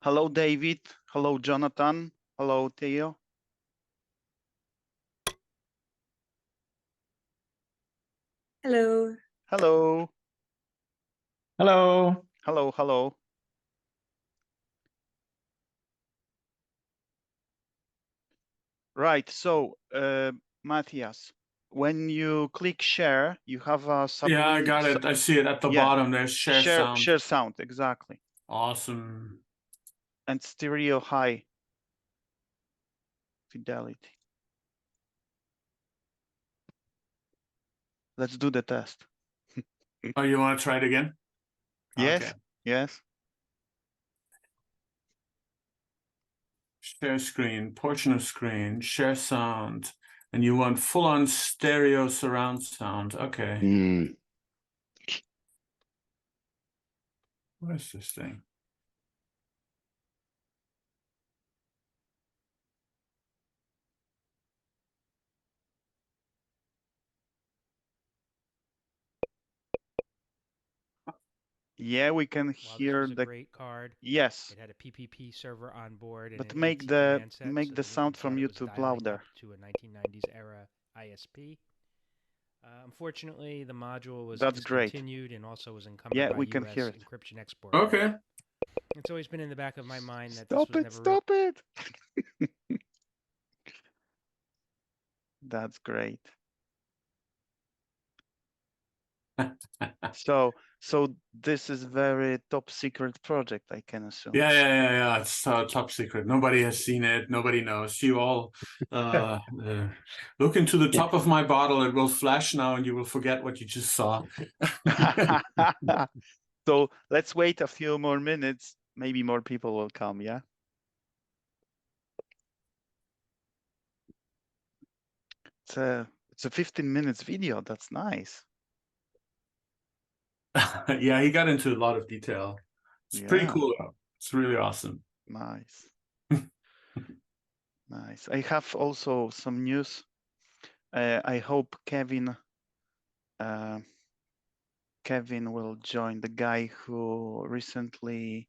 Hello, David. Hello, Jonathan. Hello, Theo. Hello. Hello. Hello. Hello, hello. Right, so Matthias, when you click share, you have a Yeah, I got it. I see it at the bottom. There's share sound. Share sound, exactly. Awesome. And stereo high fidelity. Let's do the test. Oh, you want to try it again? Yes, Okay. yes. Share screen, portion of screen, share sound, and you want full-on stereo surround sound. Okay. What is this thing? Yeah, we can hear this was a great card. Yes. It had a PPP server on board, But and make the sound from YouTube louder. To a 1990s era ISP. Unfortunately, the module was That's great. discontinued and also was encumbered by US encryption export. Okay. It's always been in the back of my mind that Stop this was it, never stop it. That's great. So this is very top secret project, I can assume. Yeah. It's top secret. Nobody has seen it. Nobody knows. You all look into the top of my bottle. It will flash now, and you will forget what you just saw. So let's wait a few more minutes. Maybe more people will come. Yeah. It's a 15 minutes video. That's nice. Yeah, he got into a lot of detail. It's pretty cool. It's really awesome. Nice. Nice. I have also some news. I hope Kevin will join, the guy who recently,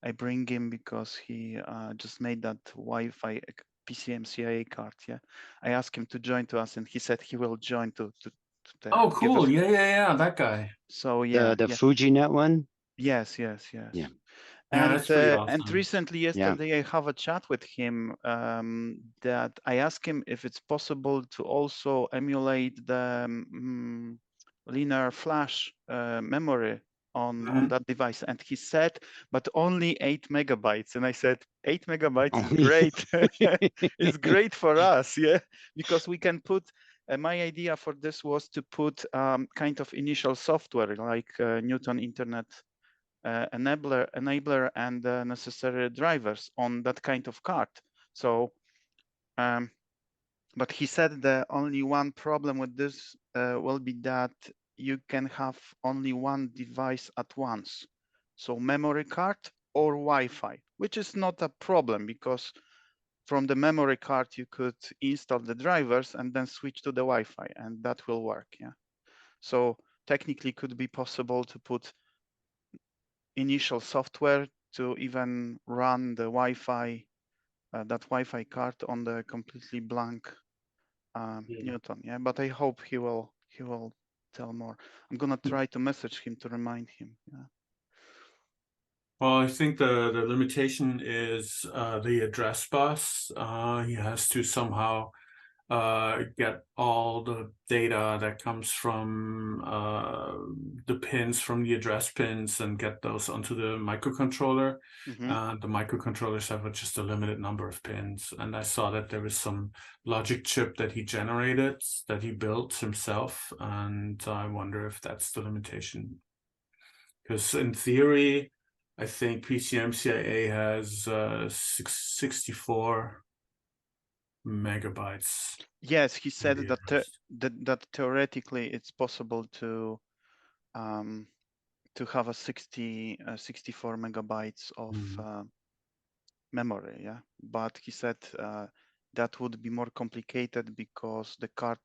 I bring him because he just made that Wi-Fi PCMCIA card. Yeah, I asked him to join to us, and he said he will join to Oh, cool. Yeah, that guy. So yeah, the FujiNet one. Yes. Yeah. Yeah, that's pretty awesome. And recently, yesterday, I have a chat with him that I asked him if it's possible to also emulate the linear flash memory on that device, and he said, but only 8 megabytes. And I said, 8 megabytes is great. It's great for us, yeah, because we can put. My idea for this was to put kind of initial software like Newton Internet enabler and necessary drivers on that kind of card. So, but he said the only one problem with this will be that you can have only one device at once. So memory card or Wi-Fi, which is not a problem because from the memory card you could install the drivers and then switch to the Wi-Fi, and that will work. Yeah. So technically, it could be possible to put initial software to even run the Wi-Fi, that Wi-Fi card on the completely blank Newton. Yeah, but I hope he will tell more. I'm gonna try to message him to remind him. Yeah. Well, I think the limitation is the address bus. He has to somehow get all the data that comes from the pins from the address pins and get those onto the microcontroller. The microcontrollers have just a limited number of pins. And I saw that there was some logic chip that he generated, that he built himself. And I wonder if that's the limitation. Because in theory, I think PCMCIA has 64 megabytes. Yes, he said that theoretically it's possible to have a 64 megabytes of memory. Yeah, but he said that would be more complicated because the card.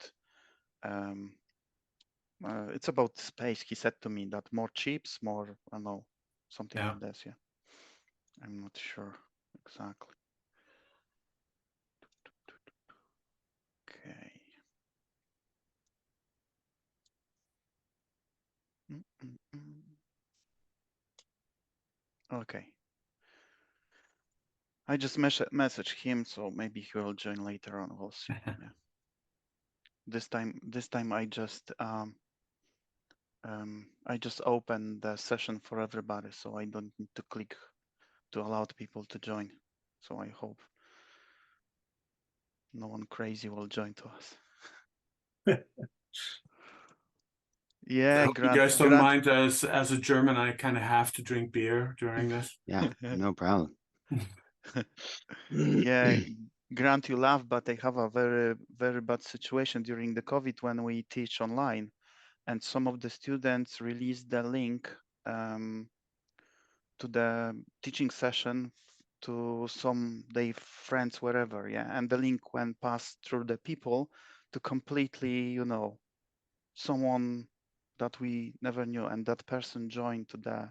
It's about space. He said to me that more chips, more, I don't know, something like this. Yeah. I'm not sure exactly. Okay. Okay. I just messaged him, so maybe he will join later on. We'll see. Yeah. This time I just opened the session for everybody, so I don't need to click to allow people to join. So I hope no one crazy will join to us. Yeah, I hope you guys don't mind. As a German, I kind of have to drink beer during this. Yeah, no problem. Yeah, Grant, you laugh, but I have a very, very bad situation during the COVID when we teach online, and some of the students released the link to the teaching session to some their friends wherever, yeah, and the link went past through the people to completely, someone that we never knew, and that person joined to the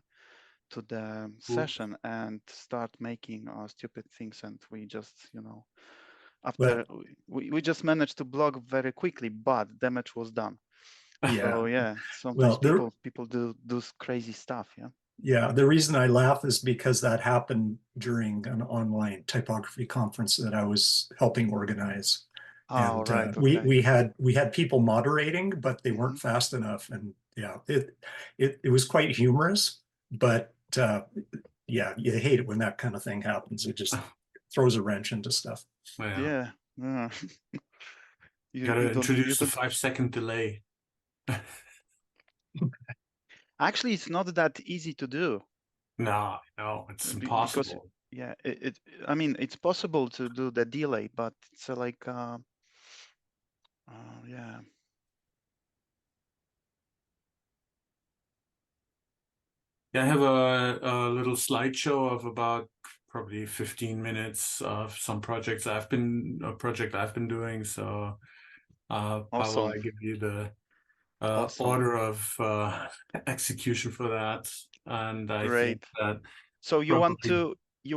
session and start making stupid things, and we just, after we just managed to block very quickly, but damage was done. Yeah. So yeah, sometimes people do crazy stuff. Yeah. Yeah, the reason I laugh is because that happened during an online typography conference that I was helping organize. Oh, and right. Okay. we had people moderating, but they weren't fast enough. And yeah, it was quite humorous, but yeah, you hate it when that kind of thing happens. It just throws a wrench into stuff. Yeah. You gotta introduce the 5-second delay. Actually, it's not that easy to do. No, it's impossible. Because, yeah, I mean, it's possible to do the delay, but it's like, yeah. Yeah, I have a little slideshow of about probably 15 minutes of some project I've been doing. So, Pavel, I give you the order of execution for that, and I think that so you want to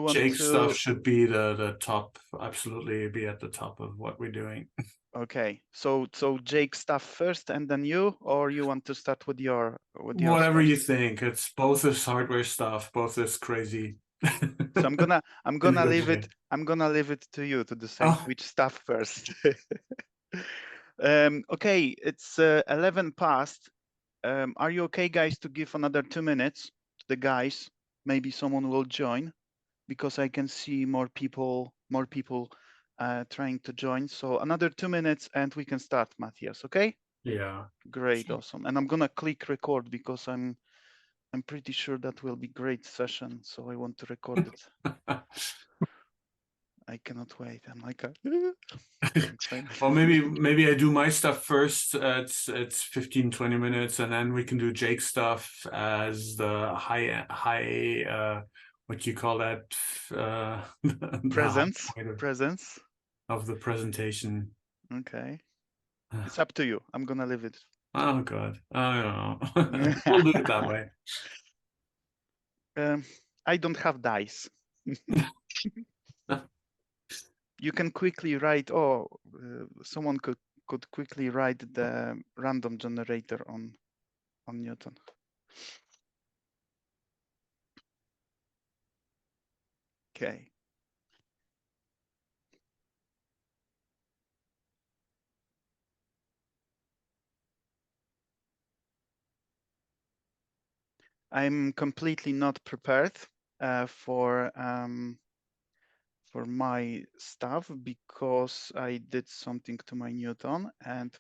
Jake stuff should be the top, absolutely be at the top of what we're doing. Okay, so Jake stuff first and then you, or you want to start with your whatever stuff? You think. It's both is hardware stuff, both is crazy. So I'm gonna leave it to you to decide which stuff first. Okay, it's 11 past. Are you okay, guys, to give another 2 minutes to the guys? Maybe someone will join, because I can see more people trying to join. So another 2 minutes and we can start, Matthias. Okay? Yeah. Great, awesome. And I'm gonna click record because I'm pretty sure that will be great session. So I want to record it. I cannot wait. I'm like, well, maybe I do my stuff first. It's 15-20 minutes, and then we can do Jake stuff as the high what you call that, presence of the presentation. Okay, it's up to you. I'm gonna leave it. Oh God, I don't know. We'll do it that way. I don't have dice. You can quickly write. Someone could quickly write the random generator on Newton. Okay. I'm completely not prepared for my stuff because I did something to my Newton, and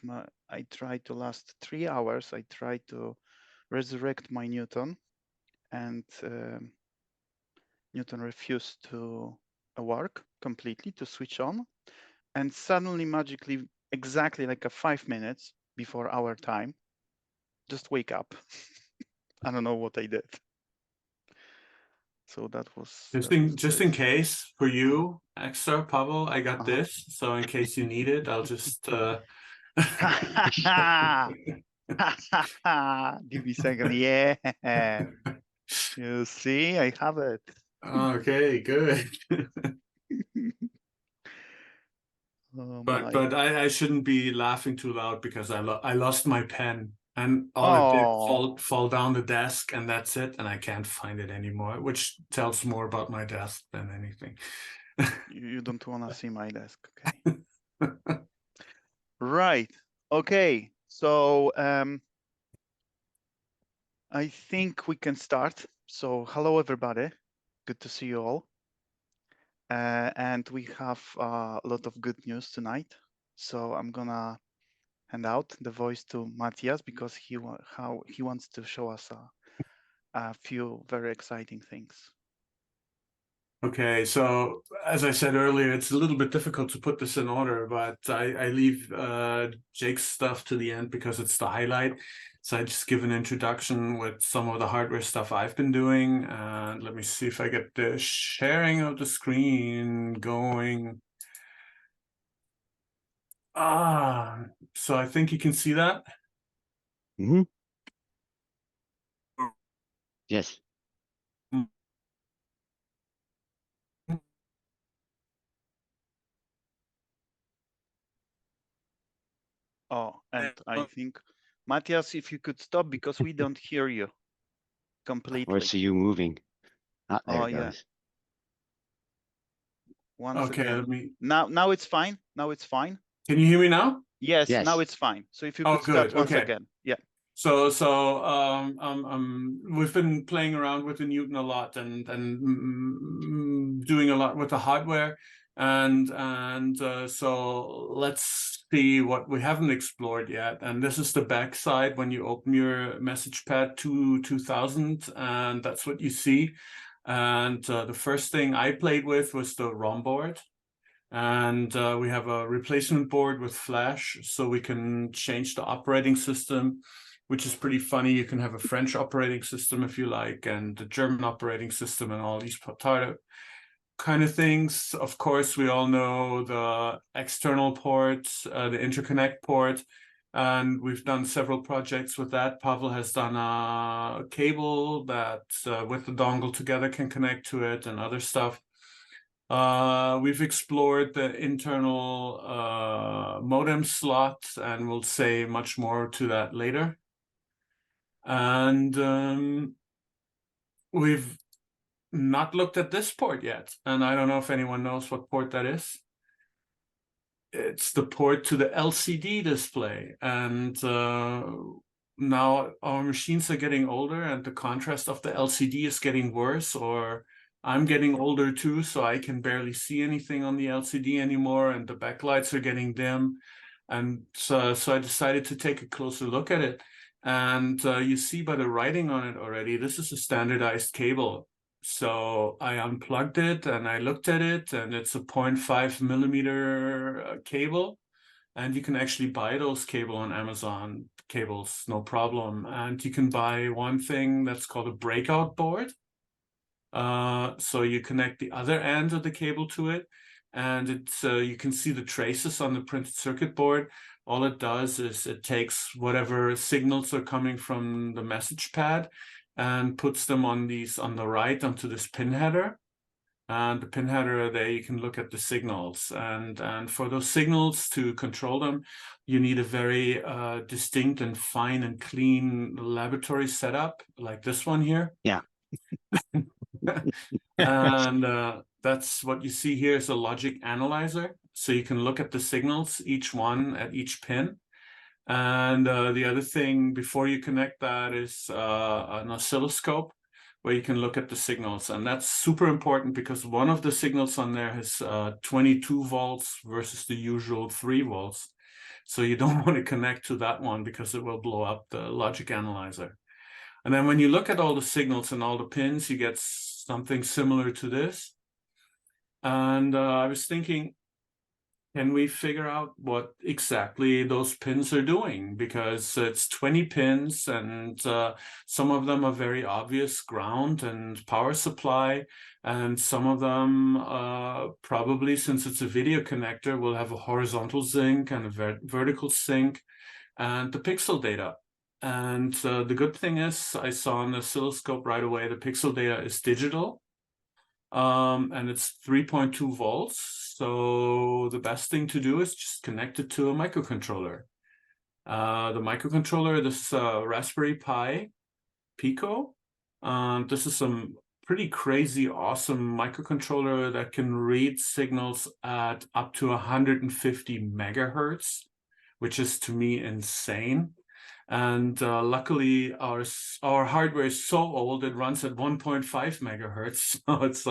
I tried to last 3 hours. I tried to resurrect my Newton, and Newton refused to work completely, to switch on. And suddenly, magically, exactly like 5 minutes before our time, just wake up. I don't know what I did. So that was just in case for you extra, Pavel, I got this. So in case you need it, I'll just give me a second. Yeah. You see, I have it. Okay, good. Oh But my. I shouldn't be laughing too loud because I lost my pen and all it did Oh, fall down the desk and that's it, and I can't find it anymore, which tells more about my desk than anything. you don't want to see my desk, okay? Right. Okay. So I think we can start. So hello, everybody. Good to see you all. And we have a lot of good news tonight. So I'm gonna hand out the voice to Matthias because he wants to show us a few very exciting things. Okay, so as I said earlier, it's a little bit difficult to put this in order, but I leave Jake's stuff to the end because it's the highlight. So I just give an introduction with some of the hardware stuff I've been doing. And let me see if I get the sharing of the screen going. So I think you can see that. Mm-hmm. Yes. Oh, and I think, Matthias, if you could stop because we don't hear you completely. Or see you moving. Ah, there Oh, it yeah. goes. Once Okay, again. let me. Now it's fine. Now it's fine. Can you hear me now? Yes, Yes. now it's fine. So if you Oh, could start good. once Okay. again. Yeah. So we've been playing around with the Newton a lot and doing a lot with the hardware, and so let's see what we haven't explored yet. And this is the back side when you open your message pad to 2000, and that's what you see. And the first thing I played with was the ROM board. And we have a replacement board with flash, so we can change the operating system, which is pretty funny. You can have a French operating system if you like, and the German operating system, and all these kind of things. Of course, we all know the external port, the interconnect port, and we've done several projects with that. Pavel has done a cable that with the dongle together can connect to it, and other stuff. We've explored the internal modem slot, and we'll say much more to that later. And we've not looked at this port yet, and I don't know if anyone knows what port that is. It's the port to the LCD display, and now our machines are getting older and the contrast of the LCD is getting worse, or I'm getting older too, so I can barely see anything on the LCD anymore, and the backlights are getting dim. And so I decided to take a closer look at it. And you see by the writing on it already, this is a standardized cable. So I unplugged it and I looked at it, and it's a 0.5 millimeter cable. And you can actually buy those cable on Amazon cables, no problem. And you can buy one thing that's called a breakout board. So you connect the other end of the cable to it, and it's you can see the traces on the printed circuit board. All it does is it takes whatever signals are coming from the message pad and puts them on the right onto this pin header. And the pin header, there you can look at the signals, and for those signals to control them, you need a very distinct and fine and clean laboratory setup like this one here. Yeah. And that's what you see here is a logic analyzer. So you can look at the signals, each one at each pin. And the other thing before you connect that is an oscilloscope where you can look at the signals. And that's super important because one of the signals on there has 22 volts versus the usual 3 volts. So you don't want to connect to that one because it will blow up the logic analyzer. And then when you look at all the signals and all the pins, you get something similar to this. And I was thinking, can we figure out what exactly those pins are doing? Because it's 20 pins, and some of them are very obvious, ground and power supply. And some of them probably, since it's a video connector, will have a horizontal sync and a vertical sync and the pixel data. And the good thing is I saw on the oscilloscope right away, the pixel data is digital. and it's 3.2 volts. So the best thing to do is just connect it to a microcontroller. The microcontroller, this Raspberry Pi Pico. This is some pretty crazy, awesome microcontroller that can read signals at up to 150 megahertz, which is to me insane. And luckily, our hardware is so old, it runs at 1.5 megahertz. So it's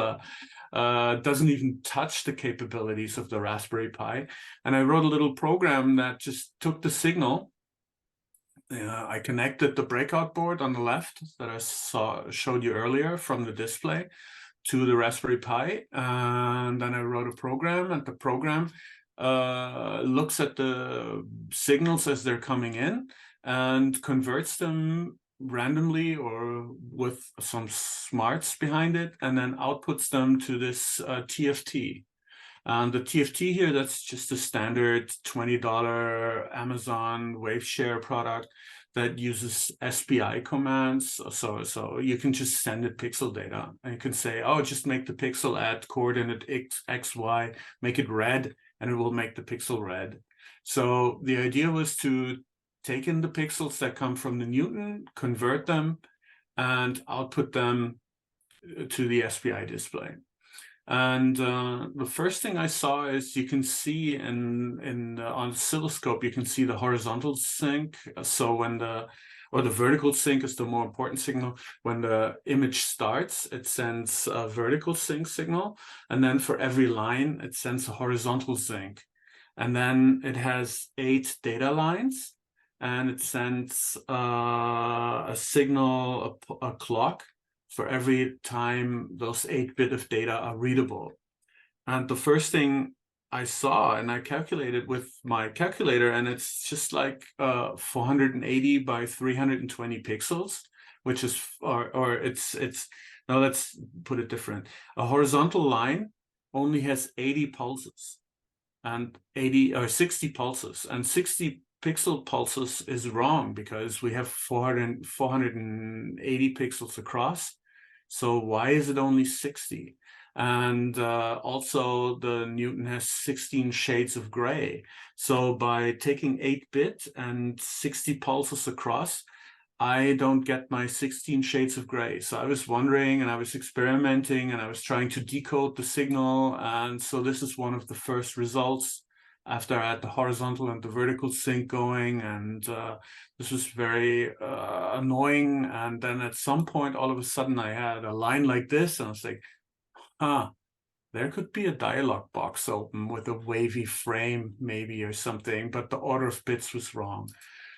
doesn't even touch the capabilities of the Raspberry Pi. And I wrote a little program that just took the signal. I connected the breakout board on the left that I showed you earlier from the display to the Raspberry Pi, and then I wrote a program, and the program looks at the signals as they're coming in and converts them randomly or with some smarts behind it, and then outputs them to this TFT. And the TFT here, that's just a standard $20 Amazon Waveshare product that uses SPI commands. So you can just send it pixel data, and you can say, oh, just make the pixel at coordinate X, Y, make it red, and it will make the pixel red. So the idea was to take in the pixels that come from the Newton, convert them, and output them to the SPI display. And the first thing I saw is you can see on oscilloscope, you can see the horizontal sync. So when the vertical sync is the more important signal. When the image starts, it sends a vertical sync signal. And then for every line, it sends a horizontal sync. And then it has 8 data lines, and it sends a signal, a clock, for every time those 8-bit of data are readable. And the first thing I saw, and I calculated with my calculator, and it's just like 480 by 320 pixels, which is, now let's put it different. A horizontal line only has 80 pulses and 60 pulses, and 60 pixel pulses is wrong because we have 480 pixels across. So why is it only 60? And also the Newton has 16 shades of gray. So by taking 8-bit and 60 pulses across, I don't get my 16 shades of gray. So I was wondering, and I was experimenting, and I was trying to decode the signal. And so this is one of the first results after I had the horizontal and the vertical sync going. And this was very annoying. And then at some point, all of a sudden, I had a line like this, and I was like, there could be a dialog box open with a wavy frame maybe or something, but the order of bits was wrong.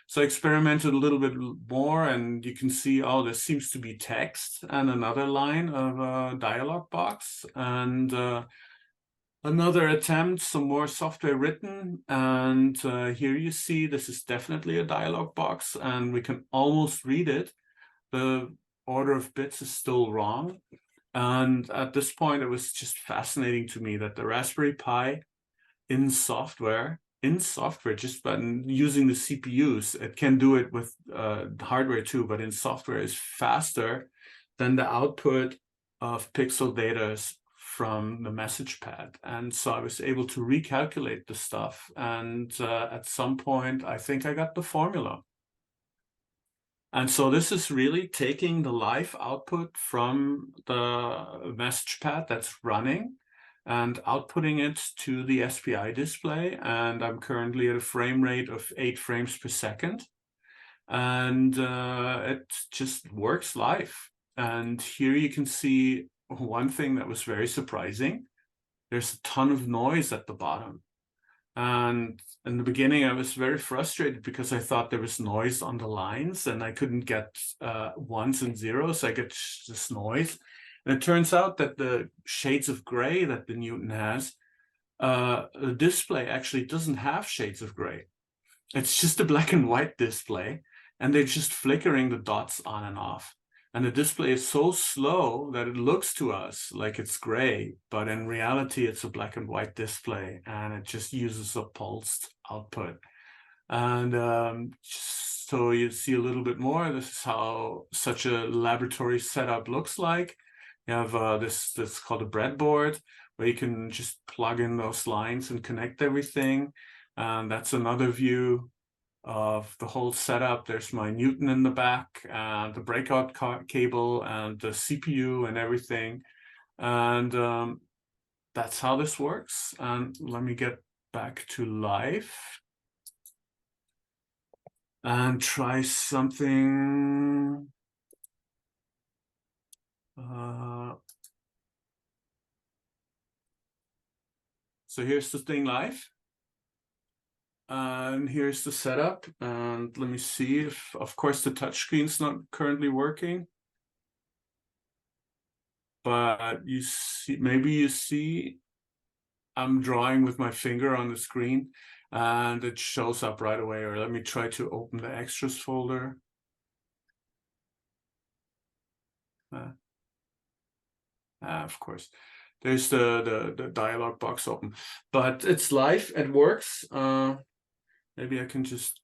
So I experimented a little bit more, and you can see, oh, there seems to be text and another line of a dialog box, and another attempt, some more software written, and here you see this is definitely a dialog box, and we can almost read it. The order of bits is still wrong. And at this point, it was just fascinating to me that the Raspberry Pi in software, just by using the CPUs, it can do it with hardware too, but in software is faster than the output of pixel data from the message pad. And so I was able to recalculate the stuff. And at some point, I think I got the formula. And so this is really taking the live output from the message pad that's running and outputting it to the SPI display. And I'm currently at a frame rate of 8 frames per second. And it just works live. And here you can see one thing that was very surprising. There's a ton of noise at the bottom. And in the beginning, I was very frustrated because I thought there was noise on the lines and I couldn't get ones and zeros. I get this noise. And it turns out that the shades of gray that the Newton has, the display actually doesn't have shades of gray. It's just a black and white display, and they're just flickering the dots on and off. And the display is so slow that it looks to us like it's gray, but in reality, it's a black and white display, and it just uses a pulsed output. And so you see a little bit more. This is how such a laboratory setup looks like. You have this called a breadboard, where you can just plug in those lines and connect everything. And that's another view of the whole setup. There's my Newton in the back, and the breakout cable, and the CPU and everything. And that's how this works. And let me get back to life and try something. So here's the thing live. And here's the setup. And let me see if, of course, the touchscreen's not currently working. But you see, maybe you see I'm drawing with my finger on the screen and it shows up right away. Or let me try to open the extras folder. Of course, there's the dialog box open, but it's live. It works. Maybe I can just.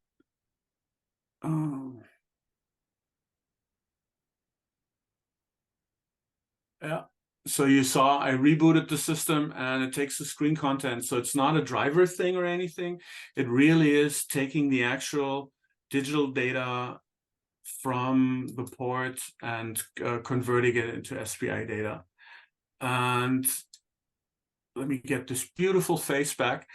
Yeah. So you saw I rebooted the system and it takes the screen content. So it's not a driver thing or anything. It really is taking the actual digital data from the port and converting it into SPI data. And let me get this beautiful face back.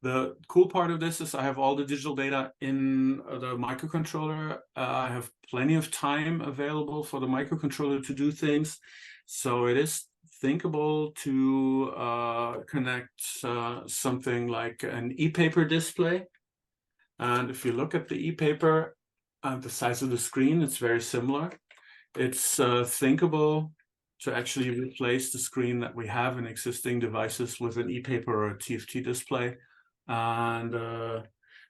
The cool part of this is I have all the digital data in the microcontroller. I have plenty of time available for the microcontroller to do things. So it is thinkable to connect something like an e-paper display. And if you look at the e-paper and the size of the screen, it's very similar. It's thinkable to actually replace the screen that we have in existing devices with an e-paper or a TFT display. And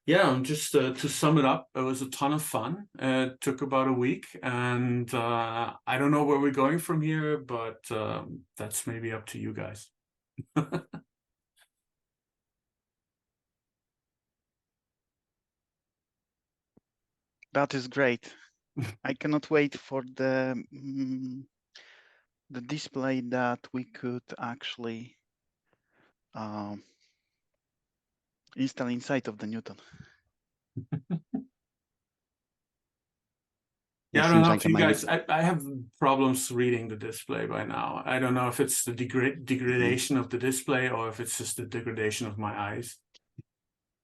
yeah, just to sum it up, it was a ton of fun. It took about a week, and I don't know where we're going from here, but that's maybe up to you guys. That is great. I cannot wait for the display that we could actually install inside of the Newton. Yeah, I don't know if you guys, I have problems reading the display by now. I don't know if it's the degradation of the display or if it's just the degradation of my eyes.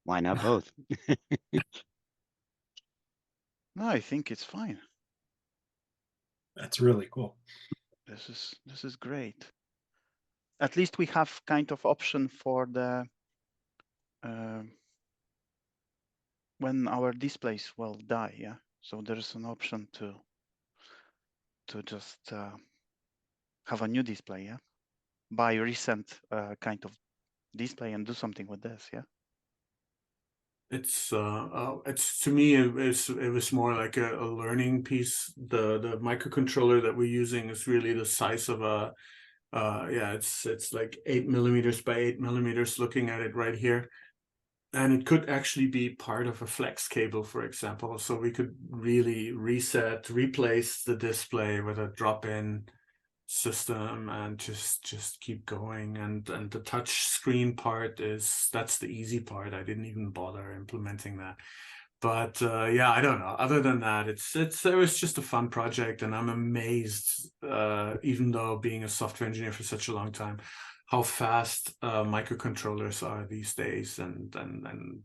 Why not both? No, I think it's fine. That's really cool. This is great. At least we have kind of option for the when our displays will die. Yeah, so there is an option to just have a new display. Yeah, buy recent kind of display and do something with this. Yeah. It's to me it was more like a learning piece. The microcontroller that we're using is really the size of a yeah, it's like 8 millimeters by 8 millimeters, looking at it right here. And it could actually be part of a flex cable, for example. So we could really replace the display with a drop-in system and just keep going. And the touch screen part that's the easy part. I didn't even bother implementing that. But yeah, I don't know. Other than that, it was just a fun project, and I'm amazed, even though being a software engineer for such a long time, how fast microcontrollers are these days, and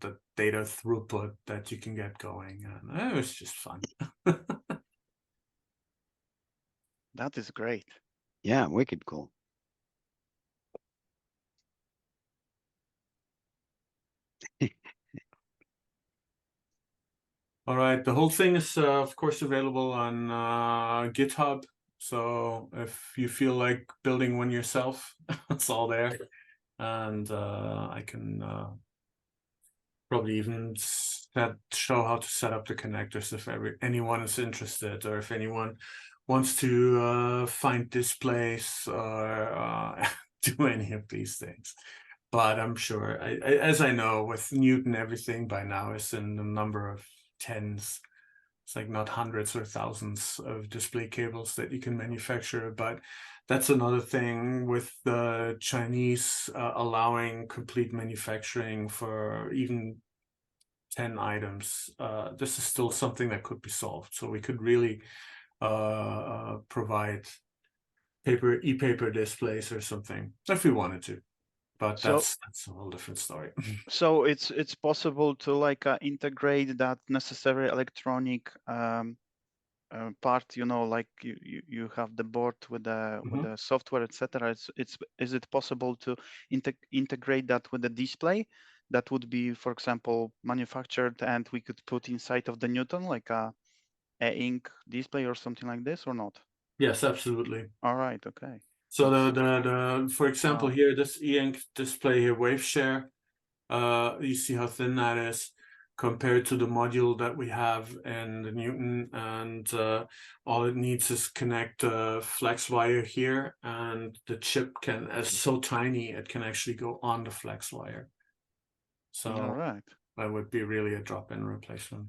the data throughput that you can get going. And it was just fun. That is great. Yeah, wicked cool. All right, the whole thing is, of course, available on GitHub. So if you feel like building one yourself, it's all there. And I can probably even show how to set up the connectors if anyone is interested, or if anyone wants to find displays or do any of these things. But I'm sure, as I know, with Newton, everything by now is in the number of tens. It's like not hundreds or thousands of display cables that you can manufacture, but that's another thing with the Chinese allowing complete manufacturing for even 10 items. This is still something that could be solved. So we could really provide e-paper displays or something if we wanted to. But that's a whole different story. So it's possible to like integrate that necessary electronic part, you know, like you have the board with the software, etc. Is it possible to integrate that with the display that would be, for example, manufactured and we could put inside of the Newton, like a ink display or something like this, or not? Yes, absolutely. All right, okay. So the for example, here, this e-ink display here, WaveShare, you see how thin that is compared to the module that we have in the Newton, and all it needs is connect a flex wire here, and the chip is so tiny it can actually go on the flex wire. So that would be really a drop-in replacement.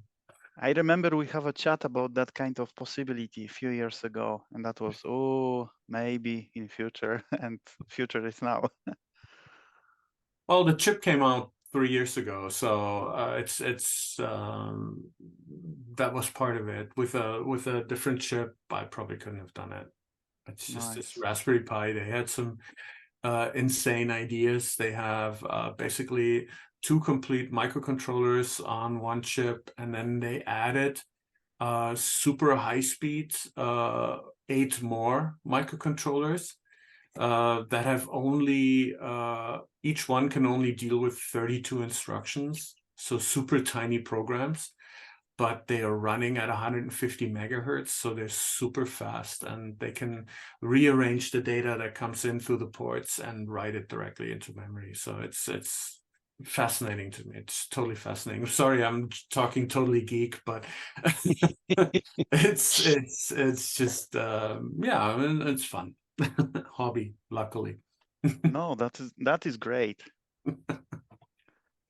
I remember we have a chat about that kind of possibility a few years ago, and that was, oh, maybe in future, and future is now. Well, the chip came out 3 years ago, so that was part of it. With a different chip, I probably couldn't have done it. It's just this Raspberry Pi. They had some insane ideas. They have basically 2 complete microcontrollers on one chip, and then they added super high speed 8 more microcontrollers that have only each one can only deal with 32 instructions, so super tiny programs, but they are running at 150 megahertz, so they're super fast, and they can rearrange the data that comes in through the ports and write it directly into memory. So it's fascinating to me. It's totally fascinating. Sorry, I'm talking totally geek, but it's just yeah, I mean, it's fun. Hobby, luckily. No, that is great.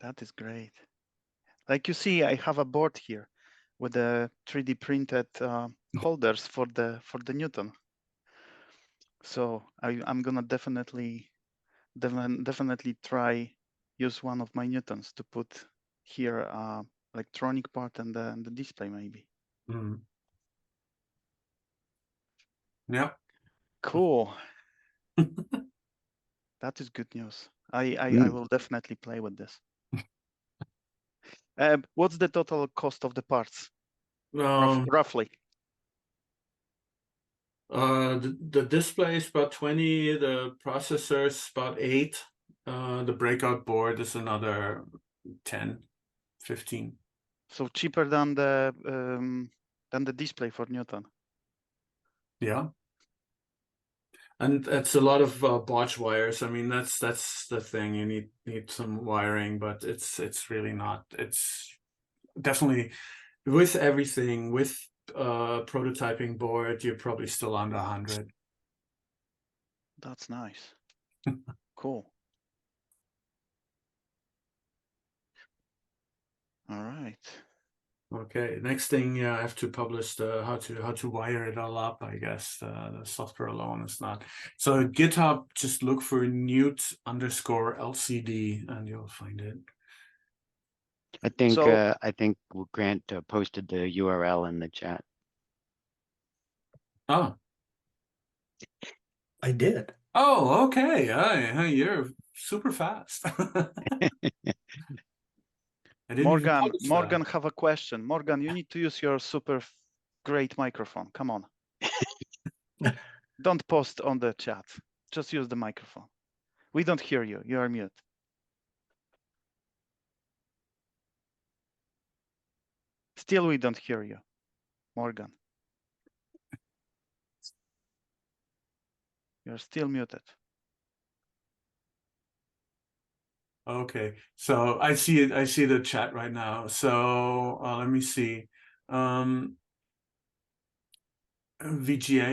That is great. Like you see, I have a board here with the 3D printed holders for the Newton. So I'm gonna definitely try use one of my Newtons to put here electronic part and the display maybe. Mm. Yeah. Cool. That is good news. I will definitely play with this. What's the total cost of the parts? Roughly. The display is about 20, the processor is about 8, the breakout board is another 10, 15. So cheaper than the display for Newton. Yeah. And it's a lot of botch wires. I mean, that's the thing. You need some wiring, but it's really not. It's definitely with everything, with prototyping board, you're probably still under 100. That's nice. Cool. All right. Okay, next thing, I have to publish the how to wire it all up. I guess the software alone is not. So GitHub, just look for Newt_LCD and you'll find it. I think Grant posted the URL in the chat. Oh, I did. oh, okay. You're super fast. Morgan have a question. Morgan, you need to use your super great microphone. Come on. Don't post on the chat. Just use the microphone. We don't hear you. You are mute. Still, we don't hear you, Morgan. You're still muted. Okay, so I see it. I see the chat right now. So let me see. VGA,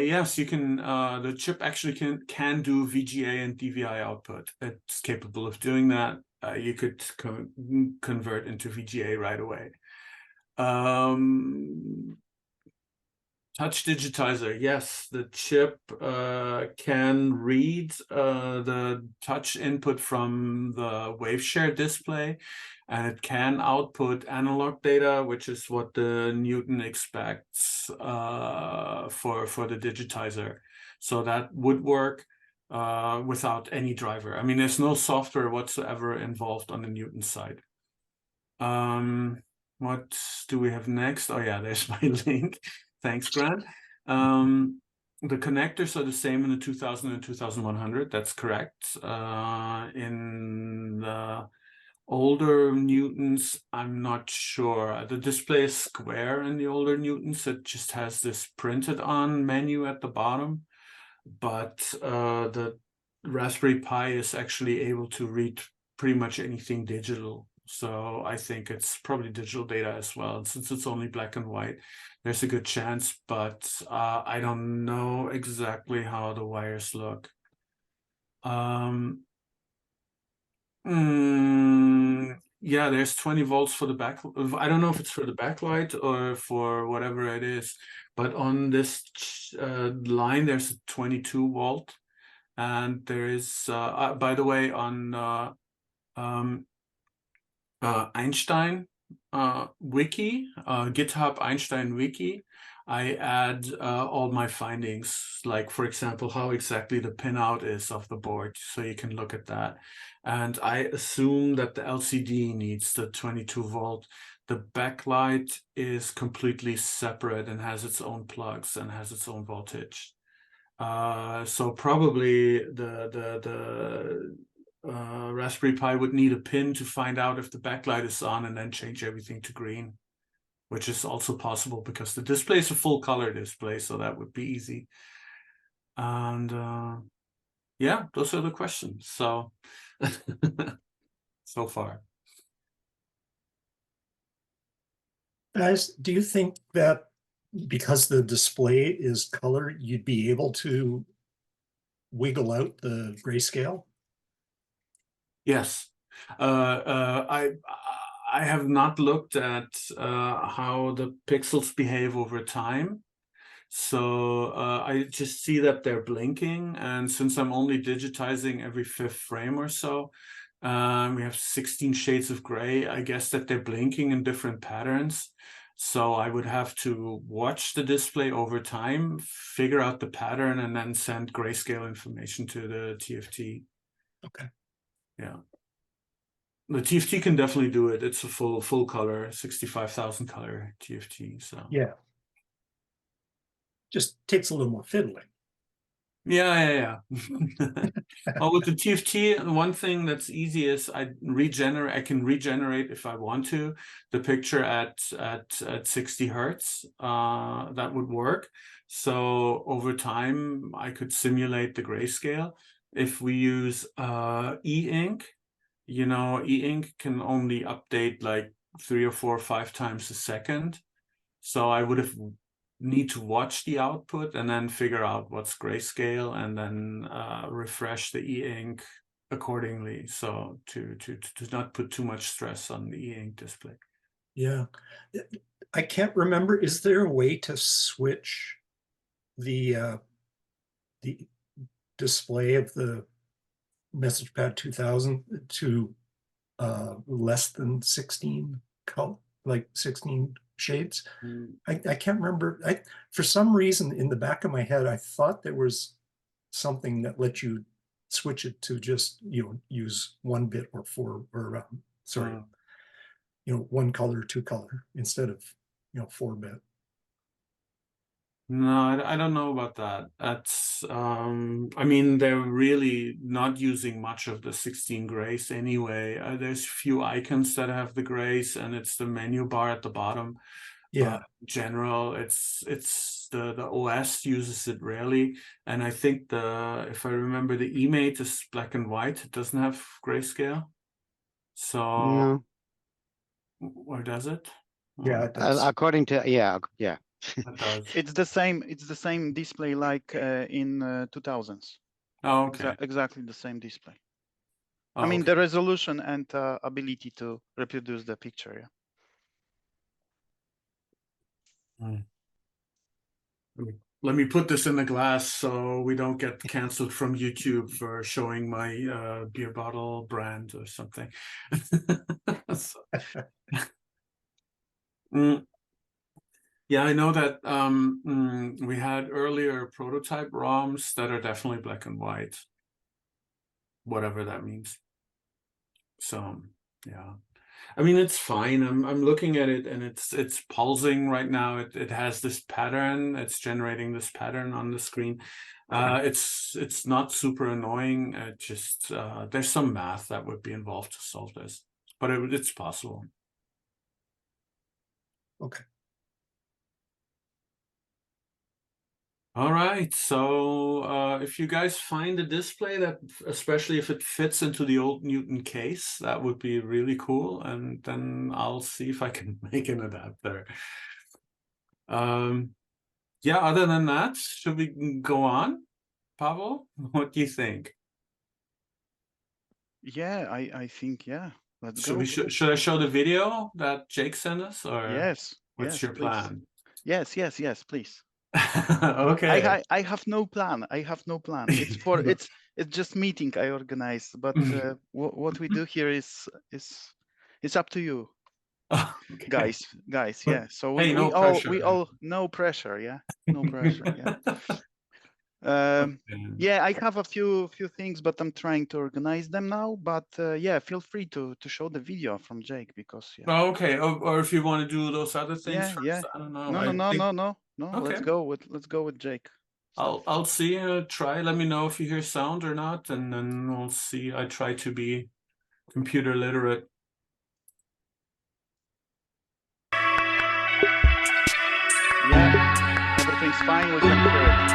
yes, you can. The chip actually can do VGA and DVI output. It's capable of doing that. You could convert into VGA right away. Touch digitizer, yes, the chip can read the touch input from the waveshare display, and it can output analog data, which is what the Newton expects for the digitizer. So that would work without any driver. I mean, there's no software whatsoever involved on the Newton side. What do we have next? Oh yeah, there's my link. Thanks, Grant. The connectors are the same in the 2000 and 2100. That's correct. In the older Newtons, I'm not sure. The display is square in the older Newtons. It just has this printed on menu at the bottom. But the Raspberry Pi is actually able to read pretty much anything digital. So I think it's probably digital data as well. And since it's only black and white, there's a good chance, but I don't know exactly how the wires look. Yeah, there's 20 volts for the back. I don't know if it's for the backlight or for whatever it is, but on this line, there's a 22 volt. And there is, by the way, on Einstein wiki, GitHub Einstein wiki, I add all my findings, like, for example, how exactly the pinout is of the board, so you can look at that. And I assume that the LCD needs the 22 volt. The backlight is completely separate and has its own plugs and has its own voltage. So probably the Raspberry Pi would need a pin to find out if the backlight is on and then change everything to green, which is also possible because the display is a full color display, so that would be easy. And yeah, those are the questions. So so far. Guys, do you think that because the display is color, you'd be able to wiggle out the grayscale? Yes. I have not looked at how the pixels behave over time. So I just see that they're blinking. And since I'm only digitizing every 5th frame or so, we have 16 shades of gray. I guess that they're blinking in different patterns. So I would have to watch the display over time, figure out the pattern, and then send grayscale information to the TFT. Okay. Yeah. The TFT can definitely do it. It's a full color, 65,000 color TFT. So yeah, just takes a little more fiddling. Yeah. Well, with the TFT, one thing that's easy is I can regenerate if I want to the picture at 60 hertz. That would work. So over time, I could simulate the grayscale. If we use e-ink, e-ink can only update like 3 or 4 or 5 times a second. So I would have need to watch the output and then figure out what's grayscale and then refresh the e-ink accordingly. So to not put too much stress on the e-ink display. Yeah. I can't remember. Is there a way to switch the display of the MessagePad 2000 to less than 16 color, like 16 shades? I can't remember. For some reason in the back of my head, I thought there was something that let you switch it to just, use 1 bit or 4 or sorry, 1 color, 2 color instead of, 4 bit. No, I don't know about that. That's I mean, they're really not using much of the 16 grays anyway. There's a few icons that have the grays, and it's the menu bar at the bottom. Yeah. In general, it's the OS uses it rarely, and I think if I remember, the eMate is black and white. It doesn't have grayscale. So No. or does it? Yeah, it does. According to yeah. It does. It's the same display like in 2000s. Oh, okay. Exactly the same display. Oh, I mean, okay. the resolution and ability to reproduce the picture. Yeah. Let me put this in the glass so we don't get canceled from YouTube for showing my beer bottle brand or something. Yeah, I know that we had earlier prototype ROMs that are definitely black and white, whatever that means. So yeah, I mean, it's fine. I'm looking at it and it's pulsing right now. It has this pattern. It's generating this pattern on the screen. It's not super annoying. It just there's some math that would be involved to solve this, but it's possible. Okay. All right, so if you guys find a display that, especially if it fits into the old Newton case, that would be really cool, and then I'll see if I can make an adapter. Yeah, other than that, should we go on? Pavel, what do you think? Yeah, I think, yeah. Let's Should go. should I show the video that Jake sent us, or Yes. what's Yes, your please. plan? Yes, please. Okay. I have no plan. I have no plan. It's for it's just meeting I organize. But what we do here is up to you, Okay. guys. Yeah. So Hey, no we all pressure. no pressure. Yeah. No pressure. Yeah. Yeah, I have a few things, but I'm trying to organize them now. But yeah, feel free to show the video from Jake because yeah. Oh, okay, or if you want to do those other things Yeah, first, yeah. I don't know. No. Okay. Let's go with Jake. I'll see. Try. Let me know if you hear sound or not, and then we'll see. I try to be computer literate. Yeah, everything's fine. We can hear it.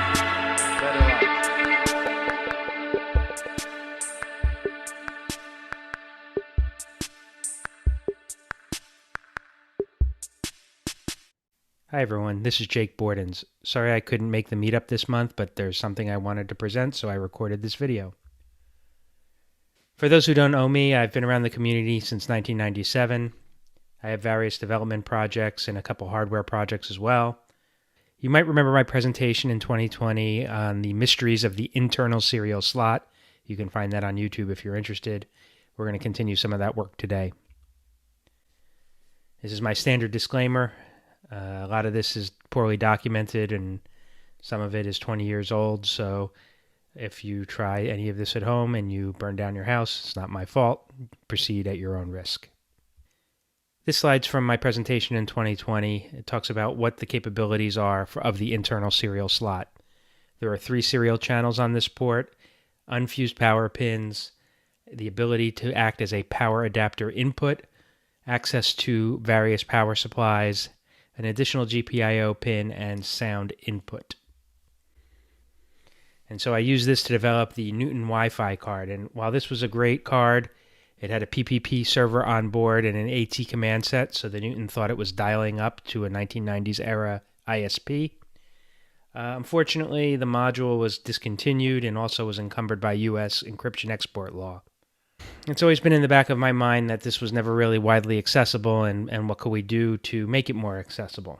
Very loud. Hi everyone, this is Jake Bordens. Sorry I couldn't make the meetup this month, but there's something I wanted to present, so I recorded this video. For those who don't know me, I've been around the community since 1997. I have various development projects and a couple hardware projects as well. You might remember my presentation in 2020 on the mysteries of the internal serial slot. You can find that on YouTube if you're interested. We're going to continue some of that work today. This is my standard disclaimer. A lot of this is poorly documented and some of it is 20 years old, so if you try any of this at home and you burn down your house, it's not my fault. Proceed at your own risk. This slide's from my presentation in 2020. It talks about what the capabilities are of the internal serial slot. There are 3 serial channels on this port, unfused power pins, the ability to act as a power adapter input, access to various power supplies, an additional GPIO pin, and sound input. And so I used this to develop the Newton Wi-Fi card. And while this was a great card, it had a PPP server on board and an AT command set, so the Newton thought it was dialing up to a 1990s era ISP. Unfortunately, the module was discontinued and also was encumbered by US encryption export law. It's always been in the back of my mind that this was never really widely accessible, and what could we do to make it more accessible?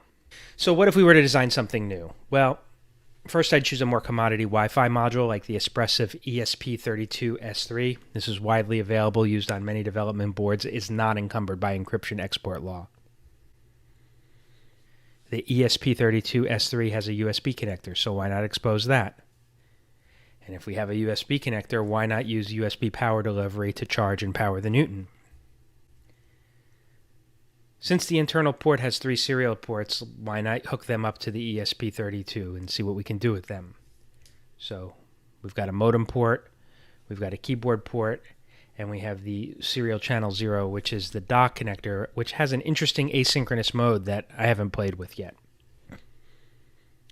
So what if we were to design something new? Well, first I'd choose a more commodity Wi-Fi module like the Espressif ESP32S3. This is widely available, used on many development boards, is not encumbered by encryption export law. The ESP32S3 has a USB connector, so why not expose that? And if we have a USB connector, why not use USB power delivery to charge and power the Newton? Since the internal port has 3 serial ports, why not hook them up to the ESP32 and see what we can do with them? So we've got a modem port, we've got a keyboard port, and we have the serial channel 0, which is the dock connector, which has an interesting asynchronous mode that I haven't played with yet.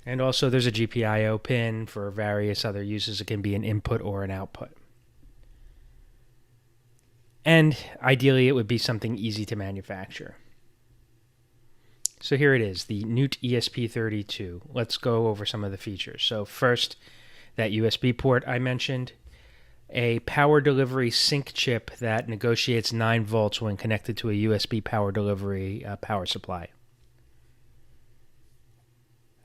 And also there's a GPIO pin for various other uses. It can be an input or an output. And ideally it would be something easy to manufacture. So here it is, the Newt ESP32. Let's go over some of the features. So first, that USB port I mentioned, a power delivery sync chip that negotiates 9 volts when connected to a USB power delivery power supply.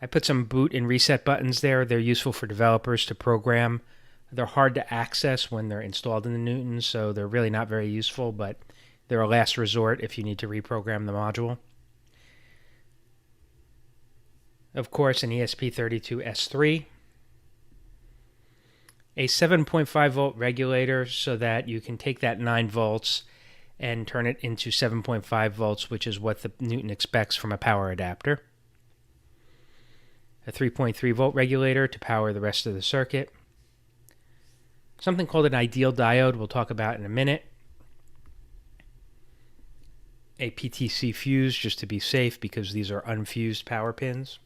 I put some boot and reset buttons there. They're useful for developers to program. They're hard to access when they're installed in the Newton, so they're really not very useful, but they're a last resort if you need to reprogram the module. Of course, an ESP32S3. A 7.5 volt regulator so that you can take that 9 volts and turn it into 7.5 volts, which is what the Newton expects from a power adapter. A 3.3 volt regulator to power the rest of the circuit. Something called an ideal diode we'll talk about in a minute. A PTC fuse just to be safe because these are unfused power pins.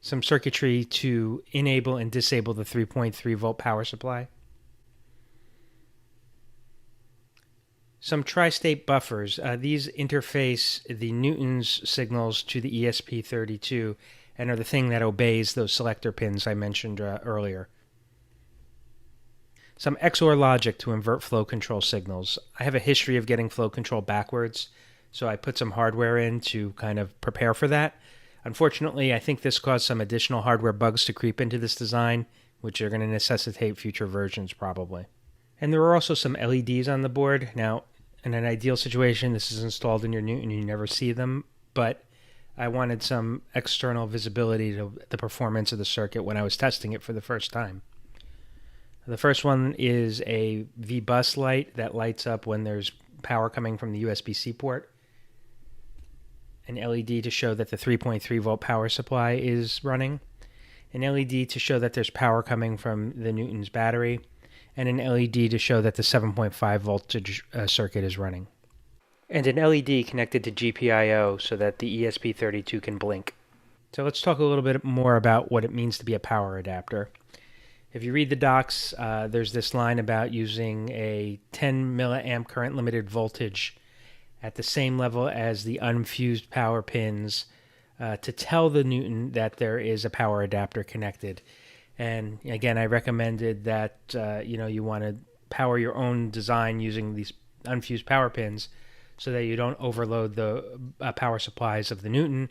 Some circuitry to enable and disable the 3.3 volt power supply. Some tri-state buffers. These interface the Newton's signals to the ESP32 and are the thing that obeys those selector pins I mentioned earlier. Some XOR logic to invert flow control signals. I have a history of getting flow control backwards, so I put some hardware in to kind of prepare for that. Unfortunately, I think this caused some additional hardware bugs to creep into this design, which are going to necessitate future versions probably. And there are also some LEDs on the board. Now, in an ideal situation, this is installed in your Newton, you never see them, but I wanted some external visibility to the performance of the circuit when I was testing it for the first time. The first one is a V-bus light that lights up when there's power coming from the USB-C port. An LED to show that the 3.3 volt power supply is running. An LED to show that there's power coming from the Newton's battery. And an LED to show that the 7.5 voltage circuit is running. And an LED connected to GPIO so that the ESP32 can blink. So let's talk a little bit more about what it means to be a power adapter. If you read the docs, there's this line about using a 10 milliamp current limited voltage at the same level as the unfused power pins to tell the Newton that there is a power adapter connected. And again, I recommended that you want to power your own design using these unfused power pins so that you don't overload the power supplies of the Newton,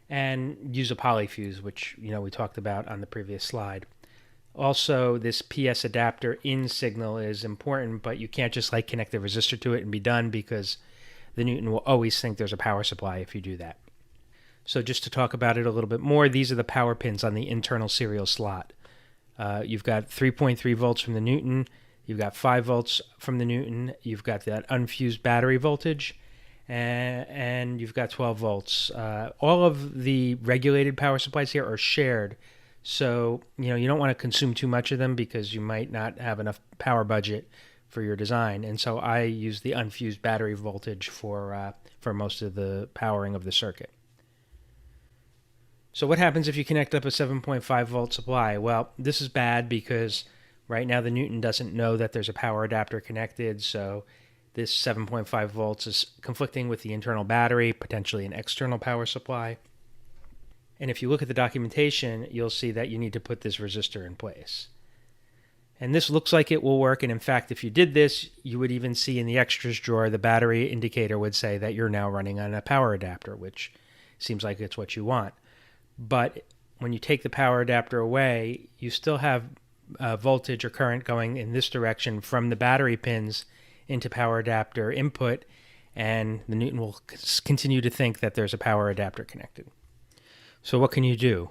and use a polyfuse, which we talked about on the previous slide. Also, this PS adapter in signal is important, but you can't just connect a resistor to it and be done, because the Newton will always think there's a power supply if you do that. So just to talk about it a little bit more, these are the power pins on the internal serial slot. You've got 3.3 volts from the Newton, you've got 5 volts from the Newton, you've got that unfused battery voltage, and you've got 12 volts. All of the regulated power supplies here are shared, so you don't want to consume too much of them because you might not have enough power budget for your design. And so I use the unfused battery voltage for most of the powering of the circuit. So what happens if you connect up a 7.5 volt supply? Well, this is bad because right now the Newton doesn't know that there's a power adapter connected, so this 7.5 volts is conflicting with the internal battery, potentially an external power supply. And if you look at the documentation, you'll see that you need to put this resistor in place. And this looks like it will work, and in fact, if you did this, you would even see in the extras drawer, the battery indicator would say that you're now running on a power adapter, which seems like it's what you want. But when you take the power adapter away, you still have voltage or current going in this direction from the battery pins into power adapter input, and the Newton will continue to think that there's a power adapter connected. So what can you do?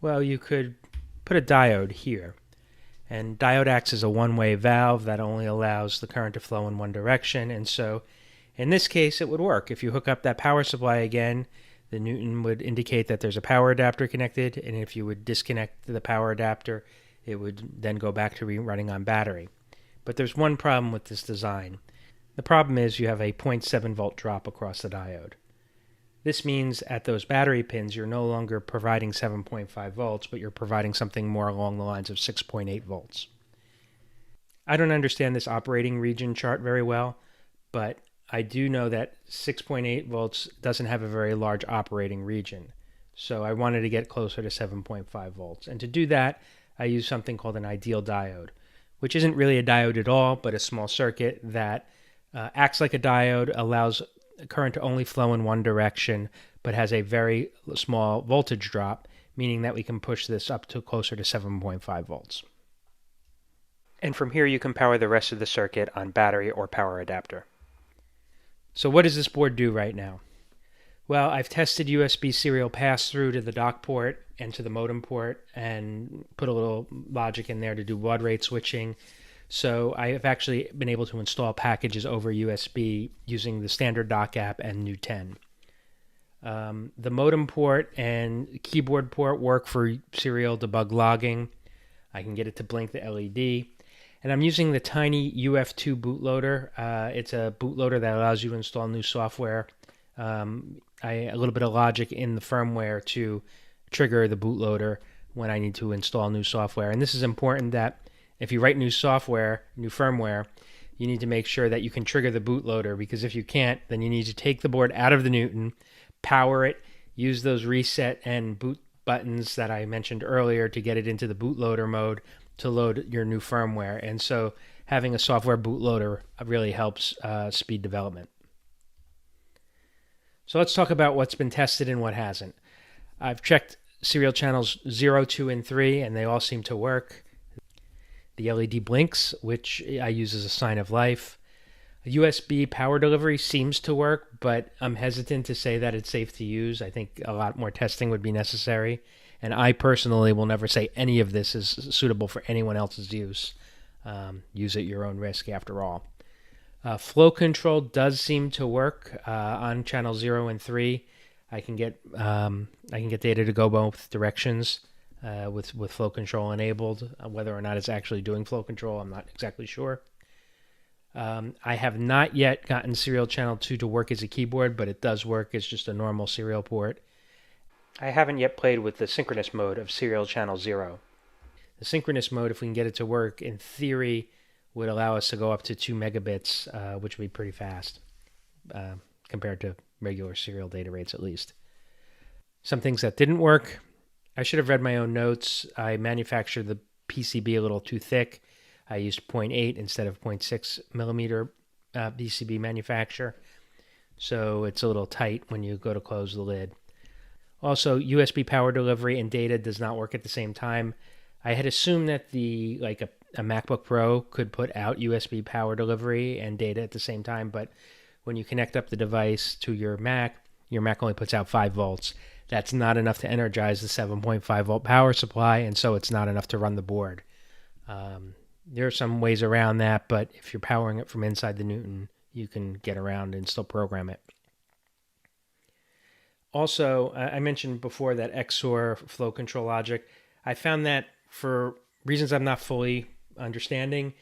Well, you could put a diode here. And diode acts as a one-way valve that only allows the current to flow in one direction. And so in this case, it would work. If you hook up that power supply again, the Newton would indicate that there's a power adapter connected. And if you would disconnect the power adapter, it would then go back to running on battery. But there's one problem with this design. The problem is you have a 0.7 volt drop across the diode. This means at those battery pins, you're no longer providing 7.5 volts, but you're providing something more along the lines of 6.8 volts. I don't understand this operating region chart very well, but I do know that 6.8 volts doesn't have a very large operating region. So I wanted to get closer to 7.5 volts. And to do that, I use something called an ideal diode, which isn't really a diode at all, but a small circuit that acts like a diode, allows current to only flow in one direction, but has a very small voltage drop, meaning that we can push this up to closer to 7.5 volts. And from here you can power the rest of the circuit on battery or power adapter. So what does this board do right now? Well, I've tested USB serial pass-through to the dock port and to the modem port and put a little logic in there to do baud rate switching. So I have actually been able to install packages over USB using the standard dock app and New 10. The modem port and keyboard port work for serial debug logging. I can get it to blink the LED. And I'm using the tiny UF2 bootloader. It's a bootloader that allows you to install new software. A little bit of logic in the firmware to trigger the bootloader when I need to install new software. And this is important that if you write new software, new firmware, you need to make sure that you can trigger the bootloader, because if you can't, then you need to take the board out of the Newton, power it, use those reset and boot buttons that I mentioned earlier to get it into the bootloader mode to load your new firmware. And so having a software bootloader really helps speed development. So let's talk about what's been tested and what hasn't. I've checked serial channels 0, 2, and 3, and they all seem to work. The LED blinks, which I use as a sign of life. USB power delivery seems to work, but I'm hesitant to say that it's safe to use. I think a lot more testing would be necessary. And I personally will never say any of this is suitable for anyone else's use. Use at your own risk, after all. Flow control does seem to work on channel 0 and 3. I can get data to go both directions with flow control enabled. Whether or not it's actually doing flow control, I'm not exactly sure. I have not yet gotten serial channel 2 to work as a keyboard, but it does work as just a normal serial port. I haven't yet played with the synchronous mode of serial channel 0. The synchronous mode, if we can get it to work, in theory, would allow us to go up to 2 megabits, which would be pretty fast compared to regular serial data rates, at least. Some things that didn't work. I should have read my own notes. I manufactured the PCB a little too thick. I used 0.8 instead of 0.6 millimeter PCB manufacture. So it's a little tight when you go to close the lid. Also, USB power delivery and data does not work at the same time. I had assumed that a MacBook Pro could put out USB power delivery and data at the same time, but when you connect up the device to your Mac only puts out 5 volts. That's not enough to energize the 7.5 volt power supply, and so it's not enough to run the board. There are some ways around that, but if you're powering it from inside the Newton, you can get around and still program it. Also, I mentioned before that XOR flow control logic. I found that for reasons I'm not fully understanding,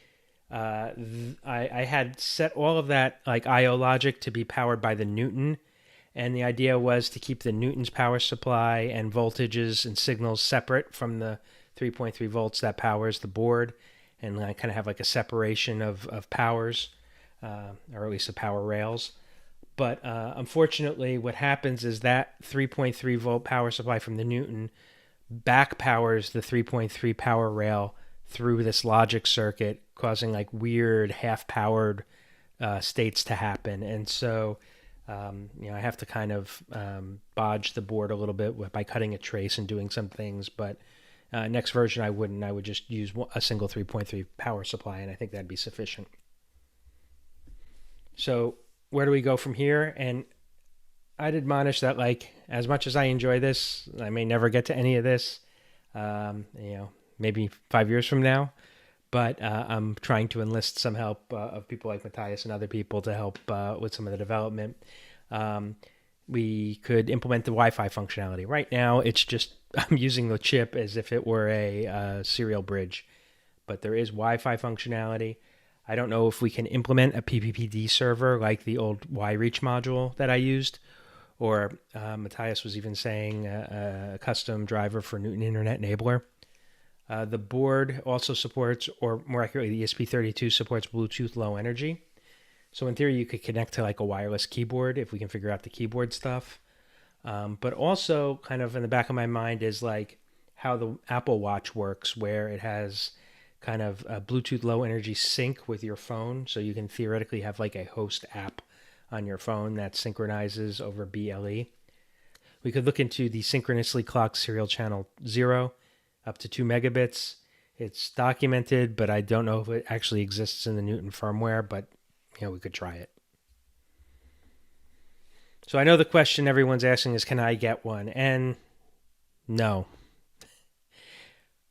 I had set all of that like I/O logic to be powered by the Newton, and the idea was to keep the Newton's power supply and voltages and signals separate from the 3.3 volts that powers the board, and I kind of have like a separation of powers, or at least the power rails. But unfortunately, what happens is that 3.3 volt power supply from the Newton back powers the 3.3 power rail through this logic circuit, causing like weird half-powered states to happen. And so, I have to kind of bodge the board a little bit by cutting a trace and doing some things. But next version, I wouldn't. I would just use a single 3.3 power supply, and I think that'd be sufficient. So where do we go from here? And I'd admonish that, like, as much as I enjoy this, I may never get to any of this, maybe 5 years from now, but I'm trying to enlist some help of people like Matthias and other people to help with some of the development. We could implement the Wi-Fi functionality. Right now, it's just, I'm using the chip as if it were a serial bridge, but there is Wi-Fi functionality. I don't know if we can implement a PPPD server like the old Y-Reach module that I used, or Matthias was even saying a custom driver for Newton Internet Enabler. The board also supports, or more accurately, the ESP32 supports Bluetooth Low Energy. So in theory, you could connect to like a wireless keyboard if we can figure out the keyboard stuff. But also kind of in the back of my mind is like how the Apple Watch works, where it has kind of a Bluetooth Low Energy sync with your phone. So you can theoretically have like a host app on your phone that synchronizes over BLE. We could look into the synchronously clocked serial channel 0 up to 2 megabits. It's documented, but I don't know if it actually exists in the Newton firmware, but we could try it. So I know the question everyone's asking is, can I get one? And no.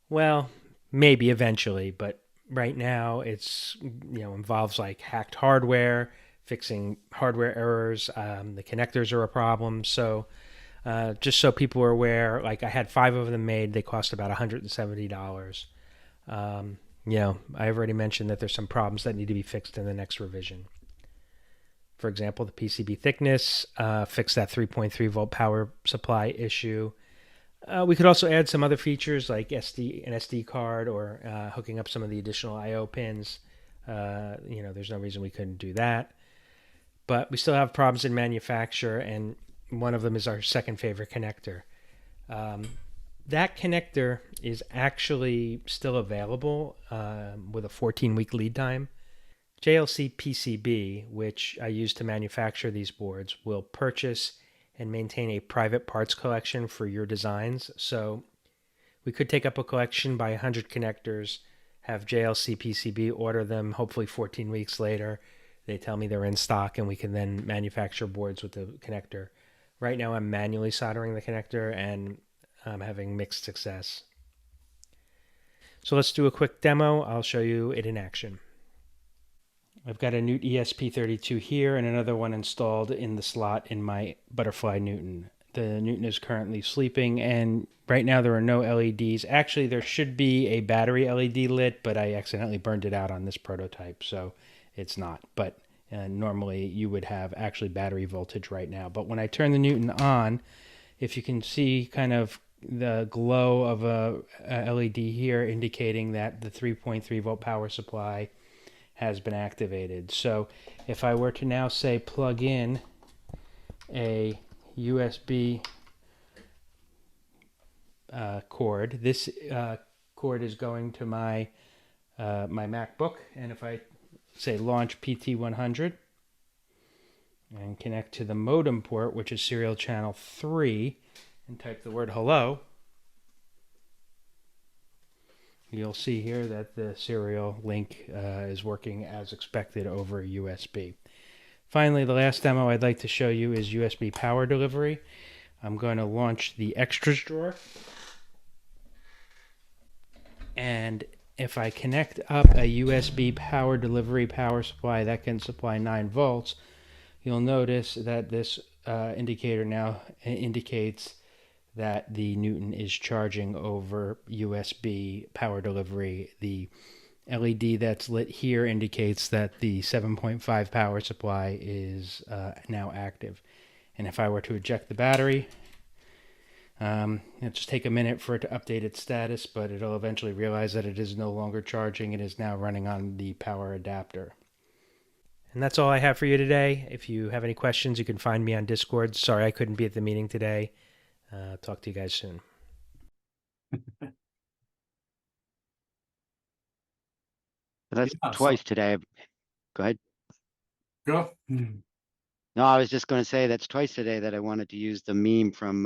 Well, maybe eventually, but right now it's involves like hacked hardware, fixing hardware errors. The connectors are a problem. So just so people are aware, like I had 5 of them made. They cost about $170. I've already mentioned that there's some problems that need to be fixed in the next revision. For example, the PCB thickness, fix that 3.3 volt power supply issue. We could also add some other features like an SD card or hooking up some of the additional I/O pins. There's no reason we couldn't do that. But we still have problems in manufacture, and one of them is our second favorite connector. That connector is actually still available with a 14-week lead time. JLC PCB, which I use to manufacture these boards, will purchase and maintain a private parts collection for your designs. So we could take up a collection by 100 connectors, have JLC PCB order them, hopefully 14 weeks later. They tell me they're in stock, and we can then manufacture boards with the connector. Right now I'm manually soldering the connector, and I'm having mixed success. So let's do a quick demo. I'll show you it in action. I've got a Newt ESP32 here and another one installed in the slot in my Butterfly Newton. The Newton is currently sleeping, and right now there are no LEDs. Actually, there should be a battery LED lit, but I accidentally burned it out on this prototype, so it's not. But normally you would have actually battery voltage right now. But when I turn the Newton on, if you can see kind of the glow of a LED here indicating that the 3.3 volt power supply has been activated. So if I were to now say plug in a USB cord, this cord is going to my my MacBook, and if I say launch PT100 and connect to the modem port, which is serial channel 3, and type the word hello, you'll see here that the serial link is working as expected over USB. Finally, the last demo I'd like to show you is USB power delivery. I'm going to launch the extras drawer. And if I connect up a USB power delivery power supply that can supply 9 volts, you'll notice that this indicator now indicates that the Newton is charging over USB power delivery. The LED that's lit here indicates that the 7.5 power supply is now active. And if I were to eject the battery, it'll just take a minute for it to update its status, but it'll eventually realize that it is no longer charging. It is now running on the power adapter. And that's all I have for you today. If you have any questions, you can find me on Discord. Sorry I couldn't be at the meeting today. Talk to you guys soon. That's Yeah, twice today. Go ahead. Go. No, I was just going to say that's twice today that I wanted to use the meme from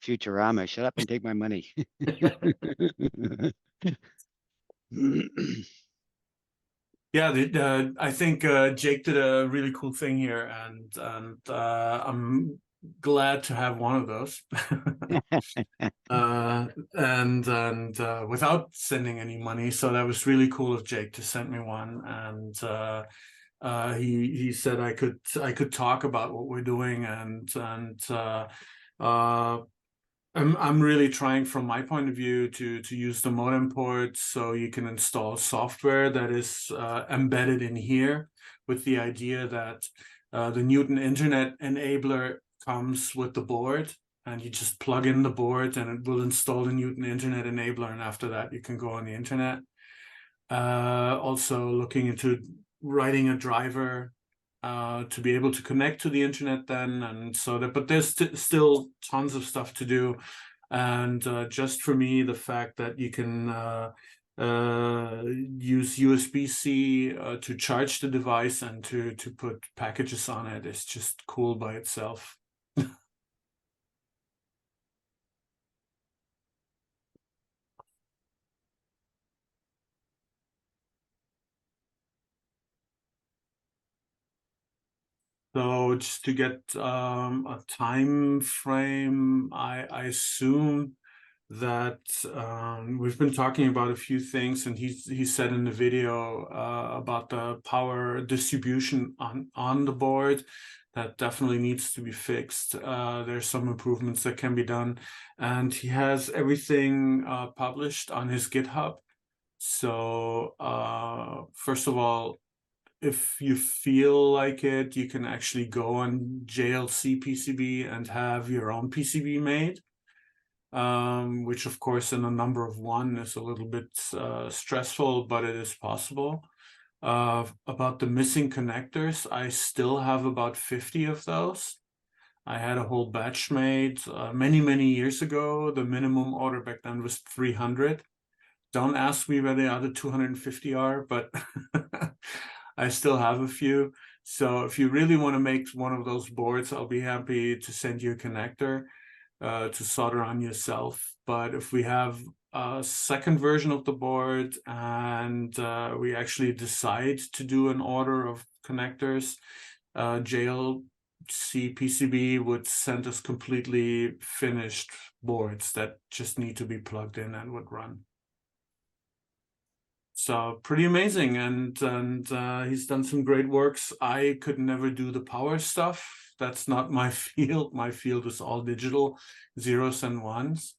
Futurama. Shut up and take my money. Yeah, I think Jake did a really cool thing here, and I'm glad to have one of those. And without sending any money, so that was really cool of Jake to send me one. And he said I could talk about what we're doing, and I'm really trying from my point of view to use the modem port so you can install software that is embedded in here, with the idea that the Newton Internet enabler comes with the board, and you just plug in the board and it will install the Newton Internet enabler, and after that you can go on the internet. Also looking into writing a driver to be able to connect to the internet then, and so that, but there's still tons of stuff to do. And just for me, the fact that you can use USB-C to charge the device and to put packages on it is just cool by itself. So just to get a time frame, I assume that we've been talking about a few things, and he said in the video about the power distribution on the board that definitely needs to be fixed. There's some improvements that can be done, and he has everything published on his GitHub. So first of all, if you feel like it, you can actually go on JLC PCB and have your own PCB made, which of course in a number of one is a little bit stressful, but it is possible. About the missing connectors, I still have about 50 of those. I had a whole batch made many years ago. The minimum order back then was 300. Don't ask me where the other 250 are, but I still have a few. So if you really want to make one of those boards, I'll be happy to send you a connector to solder on yourself. But if we have a second version of the board and we actually decide to do an order of connectors, JLC PCB would send us completely finished boards that just need to be plugged in and would run. So pretty amazing, and he's done some great works. I could never do the power stuff. That's not my field. My field is all digital, zeros and ones,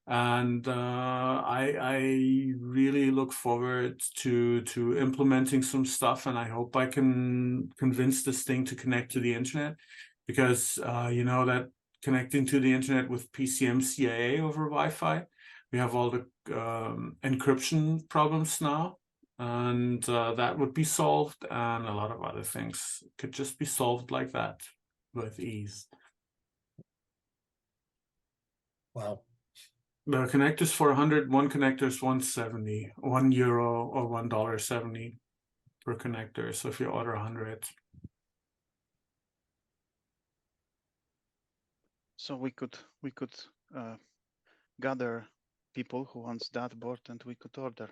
and I really look forward to implementing some stuff, and I hope I can convince this thing to connect to the internet, because you know that connecting to the internet with PCMCIA over Wi-Fi, we have all the encryption problems now, and that would be solved, and a lot of other things could just be solved like that with ease. Wow. The connectors for 100, one connector is 170, €1 or $1.70 per connector. So if you order 100. So we could gather people who wants that board, and we could order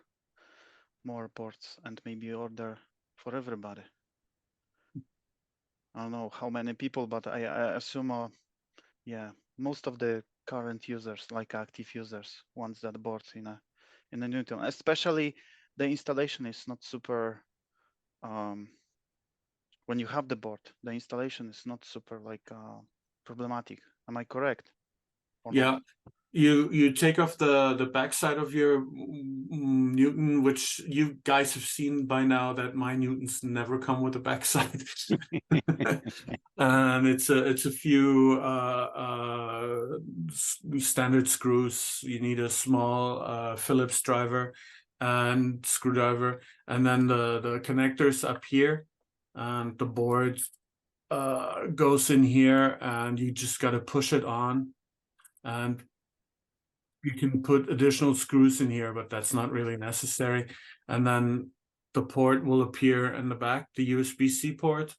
more boards and maybe order for everybody. I don't know how many people, but I assume, yeah, most of the current users, like active users, wants that board in a Newton. Especially the installation is not super. When you have the board, the installation is not super problematic. Am I correct? Or Yeah. not? You take off the backside of your Newton, which you guys have seen by now that my Newtons never come with a backside. And it's a few standard screws. You need a small Phillips driver and screwdriver, and then the connectors up here, and the board goes in here, and you just got to push it on, and you can put additional screws in here, but that's not really necessary. And then the port will appear in the back, the USB-C port.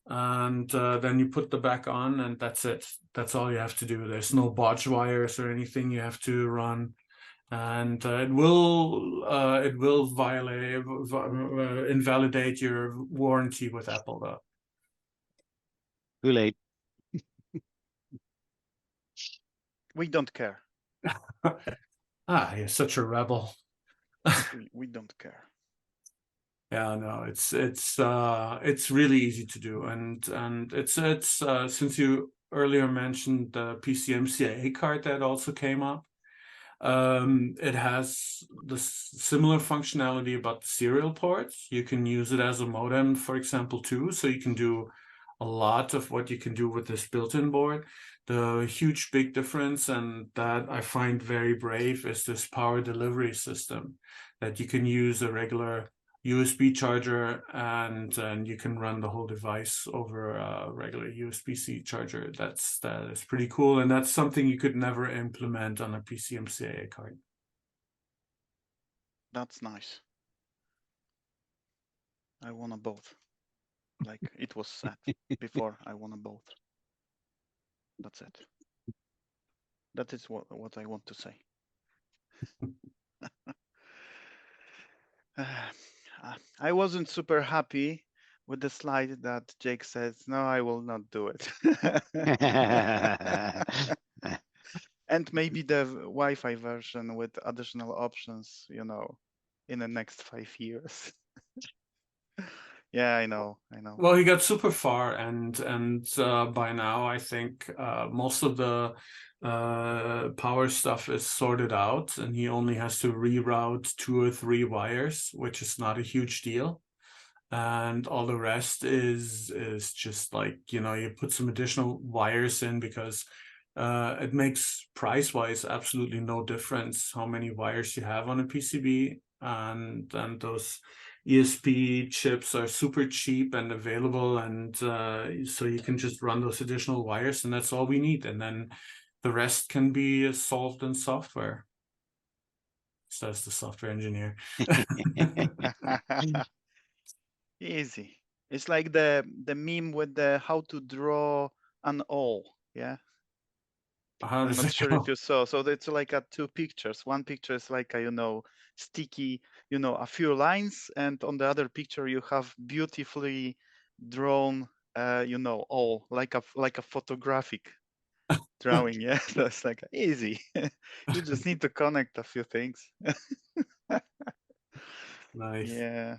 And then you put the back on, and that's it. That's all you have to do. There's no bodge wires or anything you have to run. And it will invalidate your warranty with Apple, though. Too late. We don't care. You're such a rebel. we don't care. Yeah, no, it's really easy to do, and it's since you earlier mentioned the PCMCIA card that also came up, it has the similar functionality about the serial ports. You can use it as a modem, for example, too, so you can do a lot of what you can do with this built-in board. The huge big difference, and that I find very brave, is this power delivery system, that you can use a regular USB charger, and you can run the whole device over a regular USB-C charger. That is pretty cool, and that's something you could never implement on a PCMCIA card. That's nice. I want a both. Like it was said before, I want a both. That's it. That is what I want to say. I wasn't super happy with the slide that Jake says, no, I will not do it. And maybe the Wi-Fi version with additional options, you know, in the next 5 years. Yeah, I know. Well, he got super far, and by now I think most of the power stuff is sorted out, and he only has to reroute 2 or 3 wires, which is not a huge deal. And all the rest is just like, you know, you put some additional wires in, because it makes price-wise absolutely no difference how many wires you have on a PCB, and those ESP chips are super cheap and available, and so you can just run those additional wires, and that's all we need, and then the rest can be solved in software, says the software engineer. Easy. It's like the meme with the how to draw an O. Yeah. How I'm does not it sure go? if you saw. So it's like two pictures. One picture is like a, you know, sticky, you know, a few lines, and on the other picture you have beautifully drawn, you know, all like a photographic drawing. Yeah, that's like easy. You just need to connect a few things. Nice. Yeah.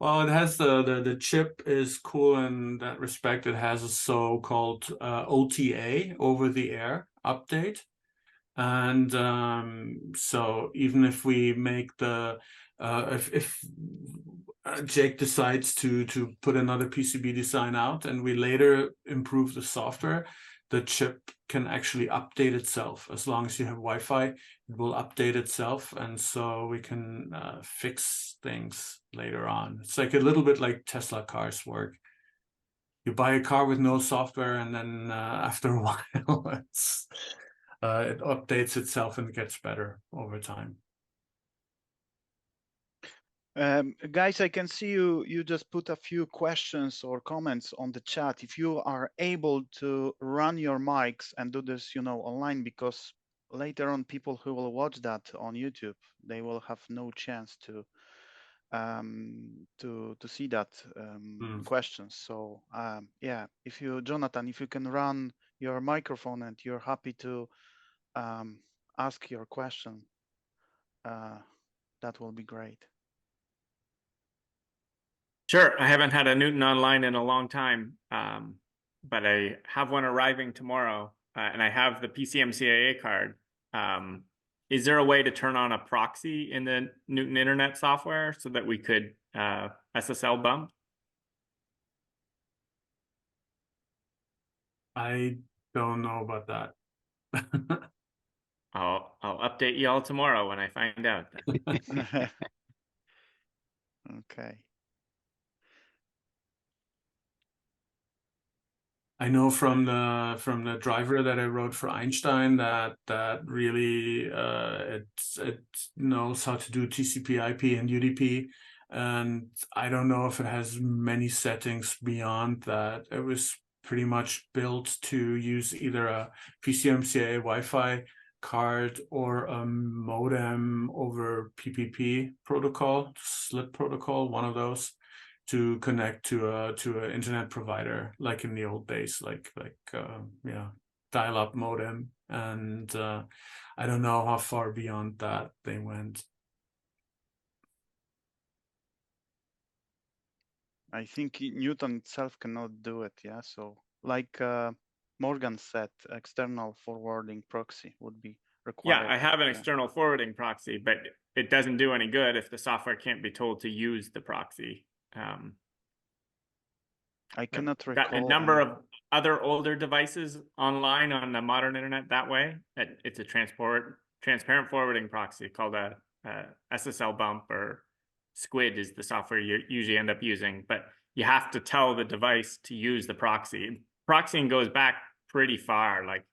Well, it has the chip is cool in that respect. It has a so-called OTA, over the air update. And so even if we make the if Jake decides to put another PCB design out, and we later improve the software, the chip can actually update itself. As long as you have Wi-Fi, it will update itself, and so we can fix things later on. It's like a little bit like Tesla cars work. You buy a car with no software, and then after a while, it updates itself and gets better over time. Guys, I can see you just put a few questions or comments on the chat. If you are able to run your mics and do this, you know, online, because later on people who will watch that on YouTube, they will have no chance to see that questions. So yeah, if you, Jonathan, if you can run your microphone and you're happy to ask your question, that will be great. Sure. I haven't had a Newton online in a long time, but I have one arriving tomorrow, and I have the PCMCIA card. Is there a way to turn on a proxy in the Newton Internet software so that we could SSL bump? I don't know about that. I'll update you all tomorrow when I find out. Okay. I know from the driver that I wrote for Einstein that really it knows how to do TCP/IP and UDP, and I don't know if it has many settings beyond that. It was pretty much built to use either a PCMCIA Wi-Fi card or a modem over PPP protocol, SLIT protocol, one of those, to connect to an internet provider, like in the old days, like yeah, dial-up modem. And I don't know how far beyond that they went. I think Newton itself cannot do it. Yeah. So like Morgan said, external forwarding proxy would be required. Yeah, I have an external forwarding proxy, but it doesn't do any good if the software can't be told to use the proxy. I cannot recall. Got a number of other older devices online on the modern internet that way. It's a transparent forwarding proxy called a SSL bump, or Squid is the software you usually end up using. But you have to tell the device to use the proxy. Proxying goes back pretty far, like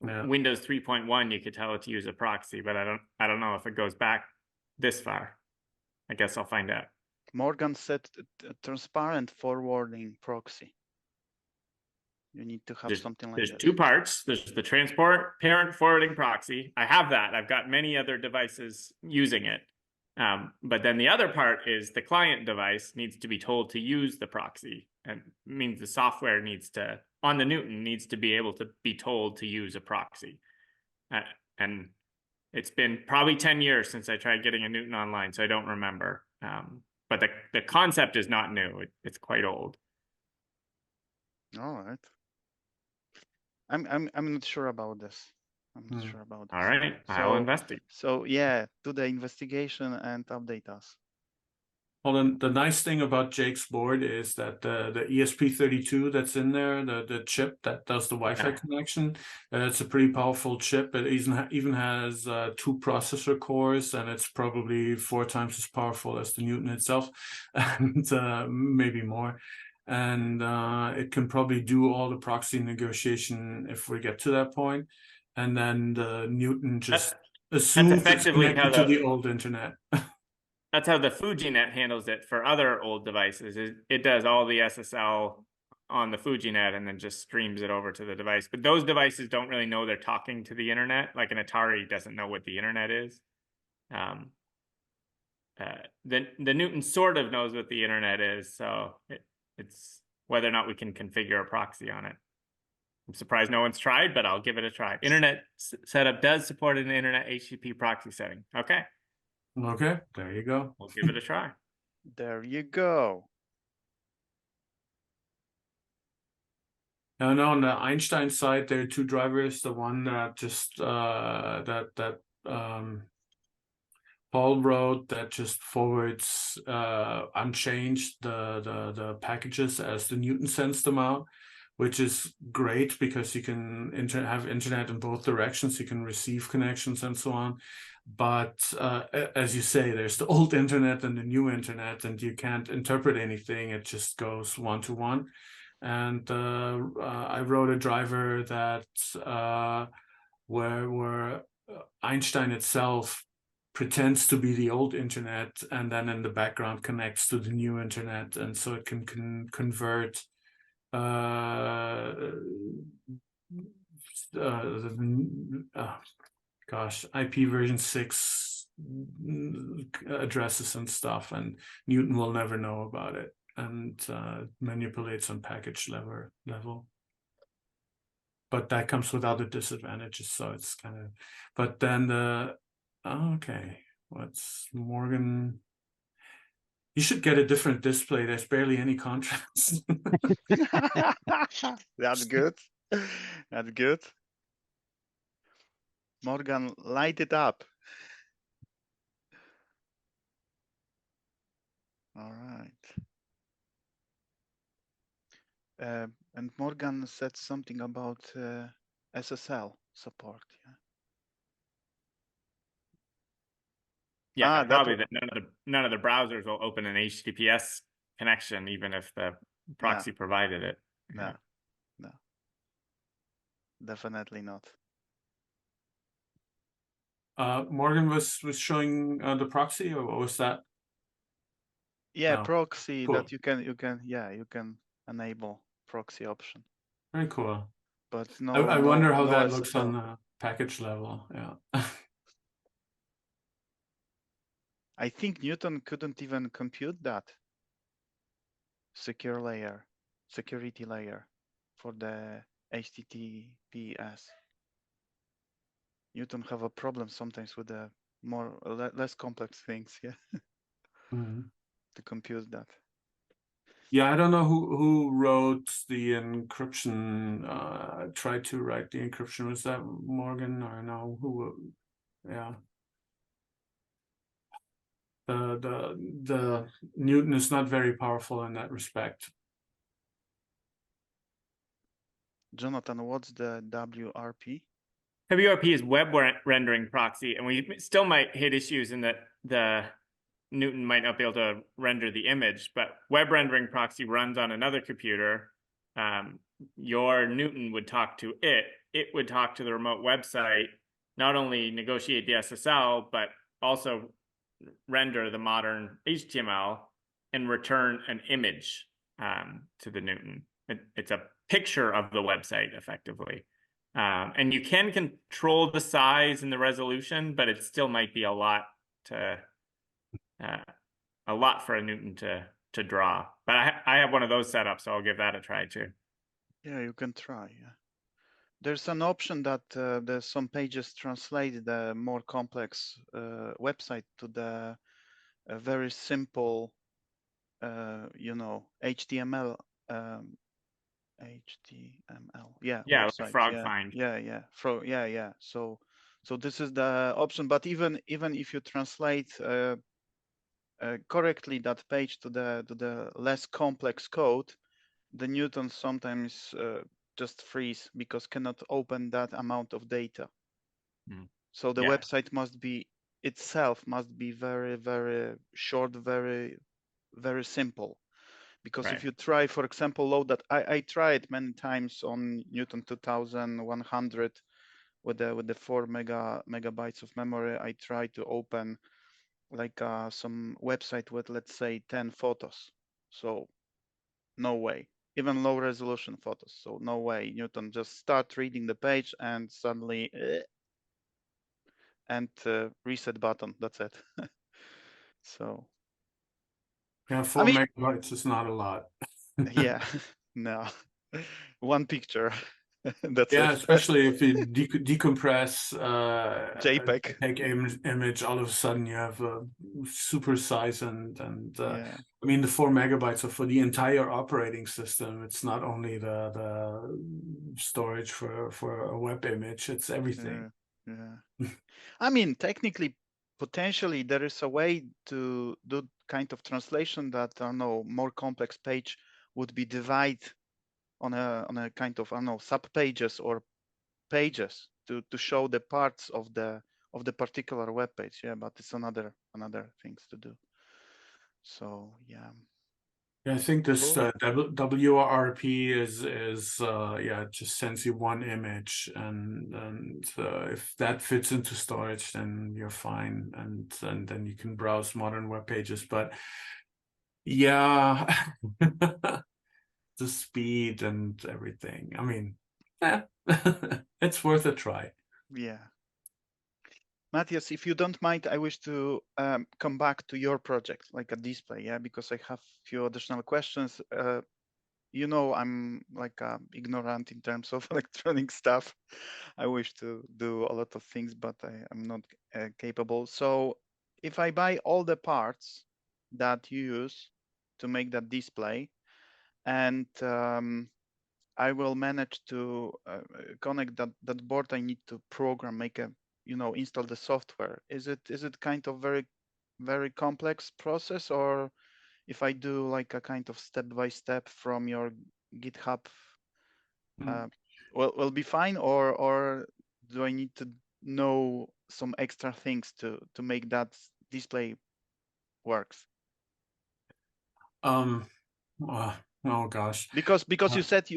Windows 3.1. You could tell it to use a proxy, but I don't know if it goes back this far. I guess I'll find out. Morgan said transparent forwarding proxy. You need to have something like that. There's two parts. There's the transparent forwarding proxy. I have that. I've got many other devices using it. But then the other part is the client device needs to be told to use the proxy, and means the software needs to, on the Newton, needs to be able to be told to use a proxy. And it's been probably 10 years since I tried getting a Newton online, so I don't remember. But the concept is not new. It's quite old. All right. I'm not sure about this. I'm not sure about this. All right, I'll investigate. So yeah, do the investigation and update us. Well, then the nice thing about Jake's board is that the ESP32 that's in there, the chip that does the Wi-Fi connection, it's a pretty powerful chip. It even has 2 processor cores, and it's probably 4 times as powerful as the Newton itself, and maybe more. And it can probably do all the proxy negotiation if we get to that point. And then the Newton just assumes it's effectively how connected to the old internet. That's how the FujiNet handles it for other old devices. It does all the SSL on the FujiNet and then just streams it over to the device. But those devices don't really know they're talking to the internet. Like an Atari doesn't know what the internet is. The Newton sort of knows what the internet is, so it's whether or not we can configure a proxy on it. I'm surprised no one's tried, but I'll give it a try. Internet setup does support an internet HTTP proxy setting. Okay. Okay, there you go. We'll give it a try. There you go. And on the Einstein side, there are 2 drivers. The one that just Paul wrote that just forwards unchanged the packages as the Newton sends them out, which is great because you can have internet in both directions. You can receive connections and so on. But as you say, there's the old internet and the new internet, and you can't interpret anything. It just goes one-to-one. And I wrote a driver that where Einstein itself pretends to be the old internet, and then in the background connects to the new internet, and so it can convert IP version 6 addresses and stuff, and Newton will never know about it, and manipulates on package level. But that comes with other disadvantages, so it's kind of. But then okay, what's Morgan? You should get a different display. There's barely any contrast. That's good. That's good. Morgan, light it up. All right. And Morgan said something about SSL support. Yeah, probably that none of the browsers will open an HTTPS connection, even if the proxy provided it. No, definitely not. Morgan was showing the proxy, or what was that? Yeah, proxy cool. that you can enable proxy option. Very cool. But no, I wonder how that SSL. looks on the package level. Yeah. I think Newton couldn't even compute that security layer for the HTTPS. Newton have a problem sometimes with the less complex things, to compute that. Yeah, I don't know who wrote the encryption. Tried to write the encryption. Was that Morgan or no? Who? Yeah. The Newton is not very powerful in that respect. Jonathan, what's the WRP? WRP is web rendering proxy, and we still might hit issues in that the Newton might not be able to render the image, but web rendering proxy runs on another computer. Your Newton would talk to it. It would talk to the remote website, not only negotiate the SSL, but also render the modern HTML and return an image to the Newton. It's a picture of the website, effectively. And you can control the size and the resolution, but it still might be a lot to a lot for a Newton to draw. But I have one of those set up, so I'll give that a try too. Yeah, you can try. Yeah. There's an option that there's some pages translate the more complex website to the very simple, HTML, HTML, yeah, Yeah, like website, Frog yeah, Find. yeah. So this is the option. But even if you translate correctly that page to the less complex code, the Newton sometimes just freeze because cannot open that amount of data. So the Yeah. website must be very, very short, very, very simple. Because if Right. you try, for example, load that, I tried many times on Newton 2100 with the 4 megabytes of memory. I tried to open like some website with, let's say, 10 photos. So no way, even low resolution photos. So no way, Newton just start reading the page and suddenly and reset button. That's it. So Yeah, I 4 mean, megabytes is not a lot. yeah, no, one picture. That's Yeah, it. especially if you decompress JPEG. take image, all of a sudden you have a super size and Yeah. I mean the 4 megabytes are for the entire operating system. It's not only the storage for a web image, it's everything. Yeah. I mean, technically, potentially there is a way to do kind of translation that I don't know, more complex page would be divided on a kind of, I don't know, sub pages or pages to show the parts of the particular web page. Yeah, but it's another things to do. So yeah. Yeah, I think this Cool. WRP is yeah, it just sends you one image, and if that fits into storage, then you're fine, and then you can browse modern web pages. But yeah, the speed and everything. I mean, it's worth a try. Yeah. Matthias, if you don't mind, I wish to come back to your project, like a display, yeah, because I have a few additional questions. I'm like ignorant in terms of electronic stuff. I wish to do a lot of things, but I'm not capable. So if I buy all the parts that you use to make that display, and I will manage to connect that board, I need to program, make a, install the software. Is it kind of very complex process, or if I do like a kind of step-by-step from your GitHub, will be fine, or do I need to know some extra things to make that display works? Oh gosh. Because you said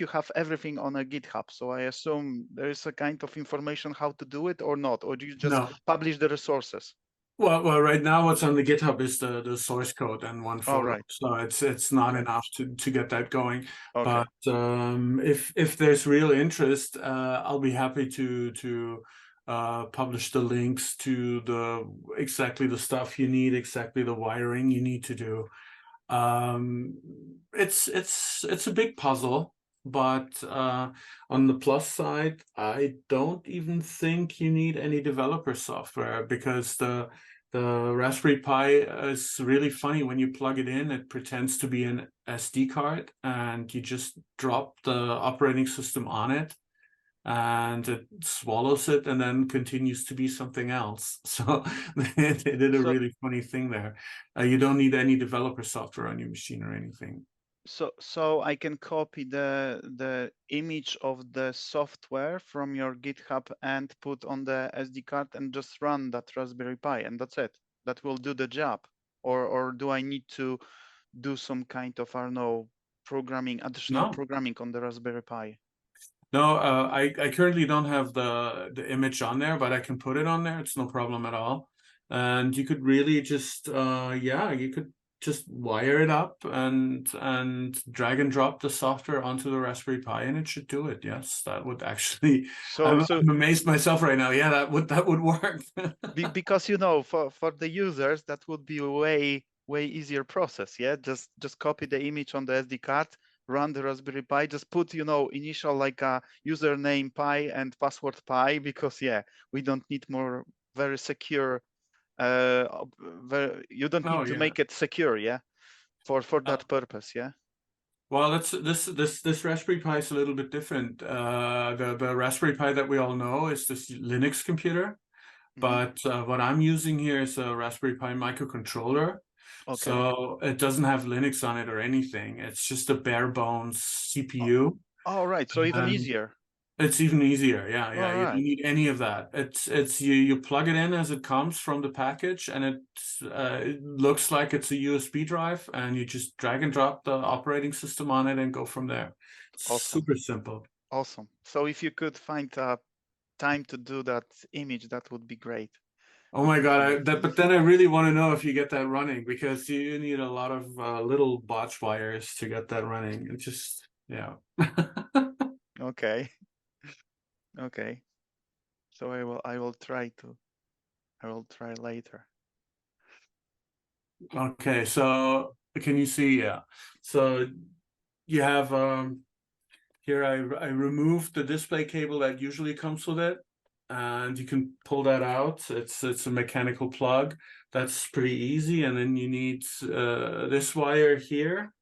you have everything on a GitHub, so I assume there is a kind of information how to do it or not, or do you just No. publish the resources? Well, right now what's on the GitHub is the source code and one Oh, photo, right. so it's not Okay. enough to get that going. Okay. But if there's real interest, I'll be happy to publish the links to exactly the stuff you need, exactly the wiring you need to do. It's a big puzzle, but on the plus side, I don't even think you need any developer software, because the Raspberry Pi is really funny. When you plug it in, it pretends to be an SD card, and you just drop the operating system on it, and it swallows it and then continues to be something else. So they did a So really funny thing there. You don't need any developer software on your machine or anything. so I can copy the image of the software from your GitHub and put on the SD card and just run that Raspberry Pi, and that's it. That will do the job. Or do I need to do some kind of, I don't know, additional No. programming on the Raspberry Pi? No, I currently don't have the image on there, but I can put it on there. It's no problem at all. And you could really just you could just wire it up and drag and drop the software onto the Raspberry Pi, and it should do it. Yes, that would actually. So I'm amazed myself right now. Yeah, that would work. because for the users that would be way way easier process. Yeah, just copy the image on the SD card, run the Raspberry Pi, just put, you know, initial like a username Pi and password Pi, because yeah, we don't need more very secure. You don't Oh need to yeah. make it secure. Yeah, for Uh, that purpose. Yeah. Well, that's this Raspberry Pi is a little bit different. The Raspberry Pi that we all know is this Linux computer, Mhm. but what I'm using here is a Raspberry Pi microcontroller. Okay. So it doesn't have Linux on it or anything. It's just a bare bones CPU. All right. So even And easier. it's even easier. Yeah, All yeah. You right. don't need any of that. It's you plug it in as it comes from the package, and it looks like it's a USB drive, and you just drag and drop the operating system on it and go from there. Awesome. Super simple. Awesome. So if you could find time to do that image, that would be great. Oh my God, Yeah. but then I really want to know if you get that running, because you need a lot of little botch wires to get that running. It just, yeah. Okay. Okay. So I will try later. Okay, so can you see? Yeah. So you have here I removed the display cable that usually comes with it, and you can pull that out. It's a mechanical plug. That's pretty easy. And then you need this wire here.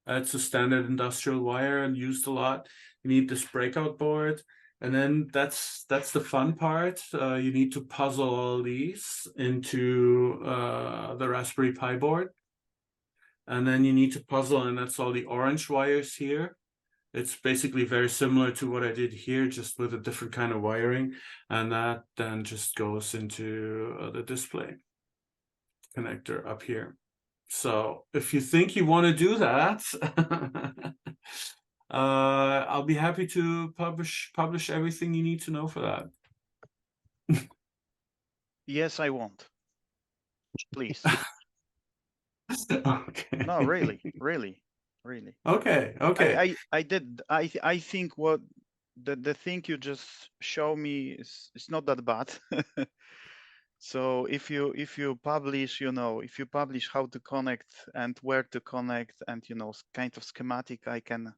It's a standard industrial wire and used a lot. You need this breakout board. And then that's the fun part. You need to puzzle all these into the Raspberry Pi board. And then you need to puzzle, and that's all the orange wires here. It's basically very similar to what I did here, just with a different kind of wiring. And that then just goes into the display connector up here. So if you think you want to do that, I'll be happy to publish everything you need to know for that. Yes, I won't. Please. Okay. No, really, really, really. Okay. Okay. I did. I think what the thing you just show me is not that bad. So if you publish, you know, if you publish how to connect and where to connect, and you know, kind of schematic, I can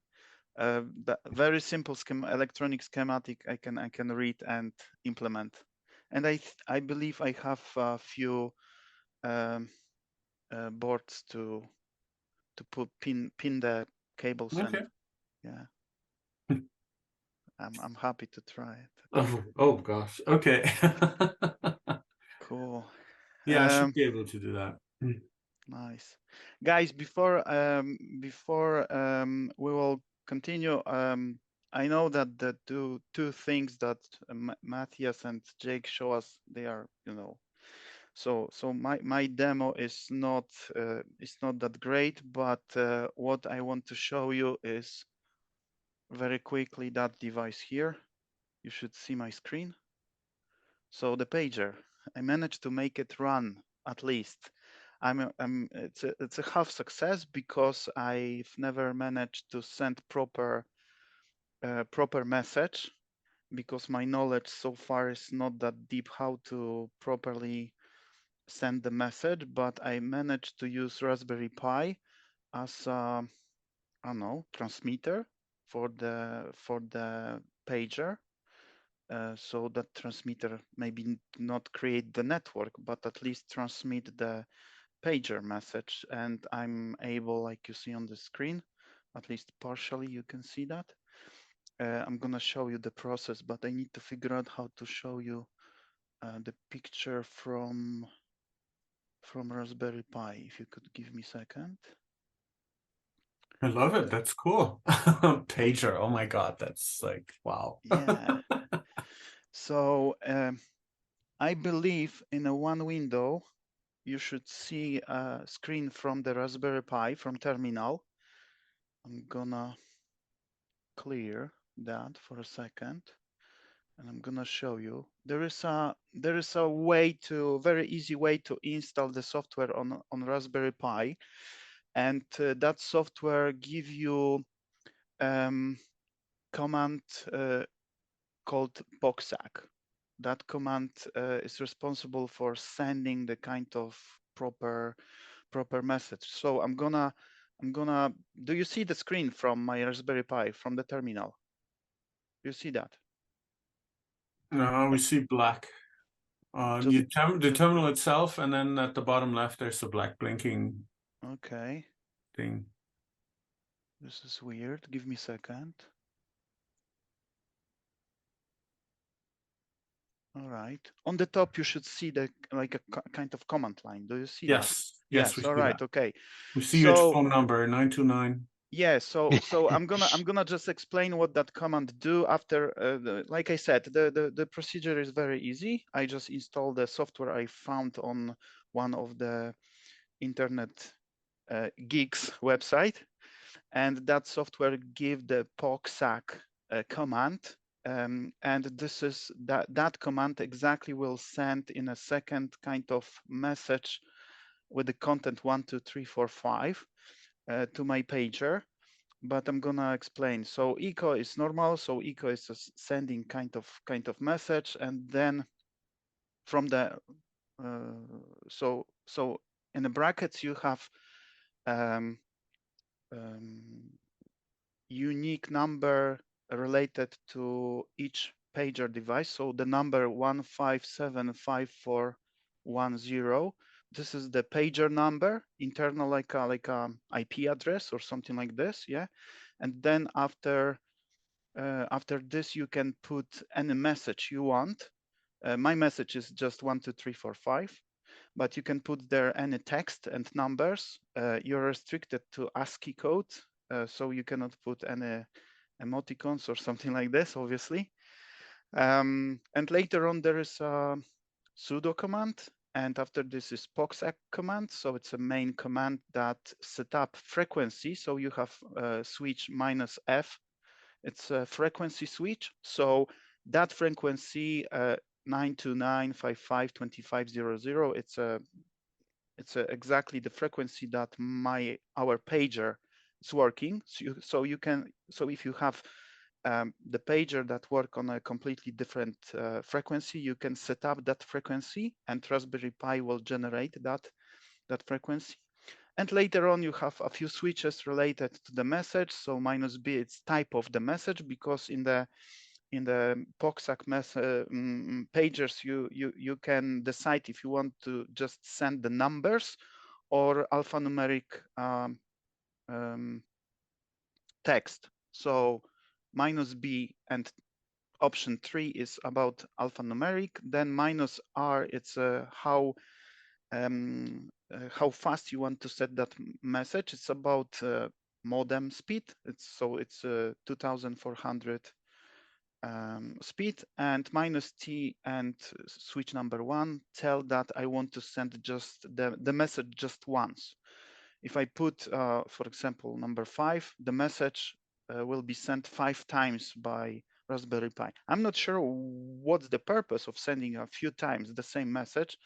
the very simple electronic schematic I can read and implement. And I believe I have a few um, boards to pin the cables, and Okay. yeah, I'm happy to try it. Oh gosh. Okay. Cool. Yeah, I should be able to do that. Nice, guys. Before we will continue, I know that the two things that Matthias and Jake show us, they are, you know, so my demo is not that great, but what I want to show you is very quickly that device here. You should see my screen. So the pager, I managed to make it run at least. It's a half success, because I've never managed to send proper message, because my knowledge so far is not that deep how to properly send the message. But I managed to use Raspberry Pi as a, I don't know, transmitter for the pager. So that transmitter maybe not create the network, but at least transmit the pager message. And I'm able, like you see on the screen, at least partially you can see that. I'm gonna show you the process, but I need to figure out how to show you the picture from Raspberry Pi. If you could give me a second. I love it. That's cool. Pager. Oh my God. That's like, wow. Yeah. So I believe in a one window, you should see a screen from the Raspberry Pi from terminal. I'm gonna clear that for a second, and I'm gonna show you. There is a way to, very easy way to install the software on Raspberry Pi, and that software give you command called boxac. That command is responsible for sending the kind of proper proper message. So I'm gonna, do you see the screen from my Raspberry Pi from the terminal? You see that? No, we see black. Just, The terminal itself, and then at the bottom left, there's a black blinking okay. thing. This is weird. Give me a second. All right. On the top, you should see the like a kind of command line. Do you see that? Yes, Yes. we All see right. that. Okay. We see your So phone number 929. yeah. So I'm gonna just explain what that command do after. Like I said, the procedure is very easy. I just install the software I found on one of the internet geeks website, and that software give the POCSAC command. And this is that command exactly will send in a second kind of message with the content 1, 2, 3, 4, 5 to my pager. But I'm gonna explain. So echo is normal. So echo is sending kind of message, and then from the so in the brackets you have um, unique number related to each pager device. So the number 1575410, this is the pager number, internal like a IP address or something like this, yeah. And then after this, you can put any message you want. My message is just 12345, but you can put there any text and numbers. You're restricted to ASCII code, so you cannot put any emoticons or something like this, obviously. And later on, there is a sudo command, and after this is POCSAC command. So it's a main command that set up frequency. So you have switch -F. It's a frequency switch. So that frequency 929552500. It's exactly the frequency that our pager is working. So if you have the pager that work on a completely different frequency, you can set up that frequency, and Raspberry Pi will generate that frequency. And later on, you have a few switches related to the message. So -B, it's type of the message, because in the POCSAC pagers, you can decide if you want to just send the numbers or alphanumeric text. So -B and option 3 is about alphanumeric. Then -R, it's how fast you want to set that message. It's about modem speed. It's 2400 speed. And -T and switch number 1 tell that I want to send just the message just once. If I put, for example, number 5, the message will be sent 5 times by Raspberry Pi. I'm not sure what's the purpose of sending a few times the same message,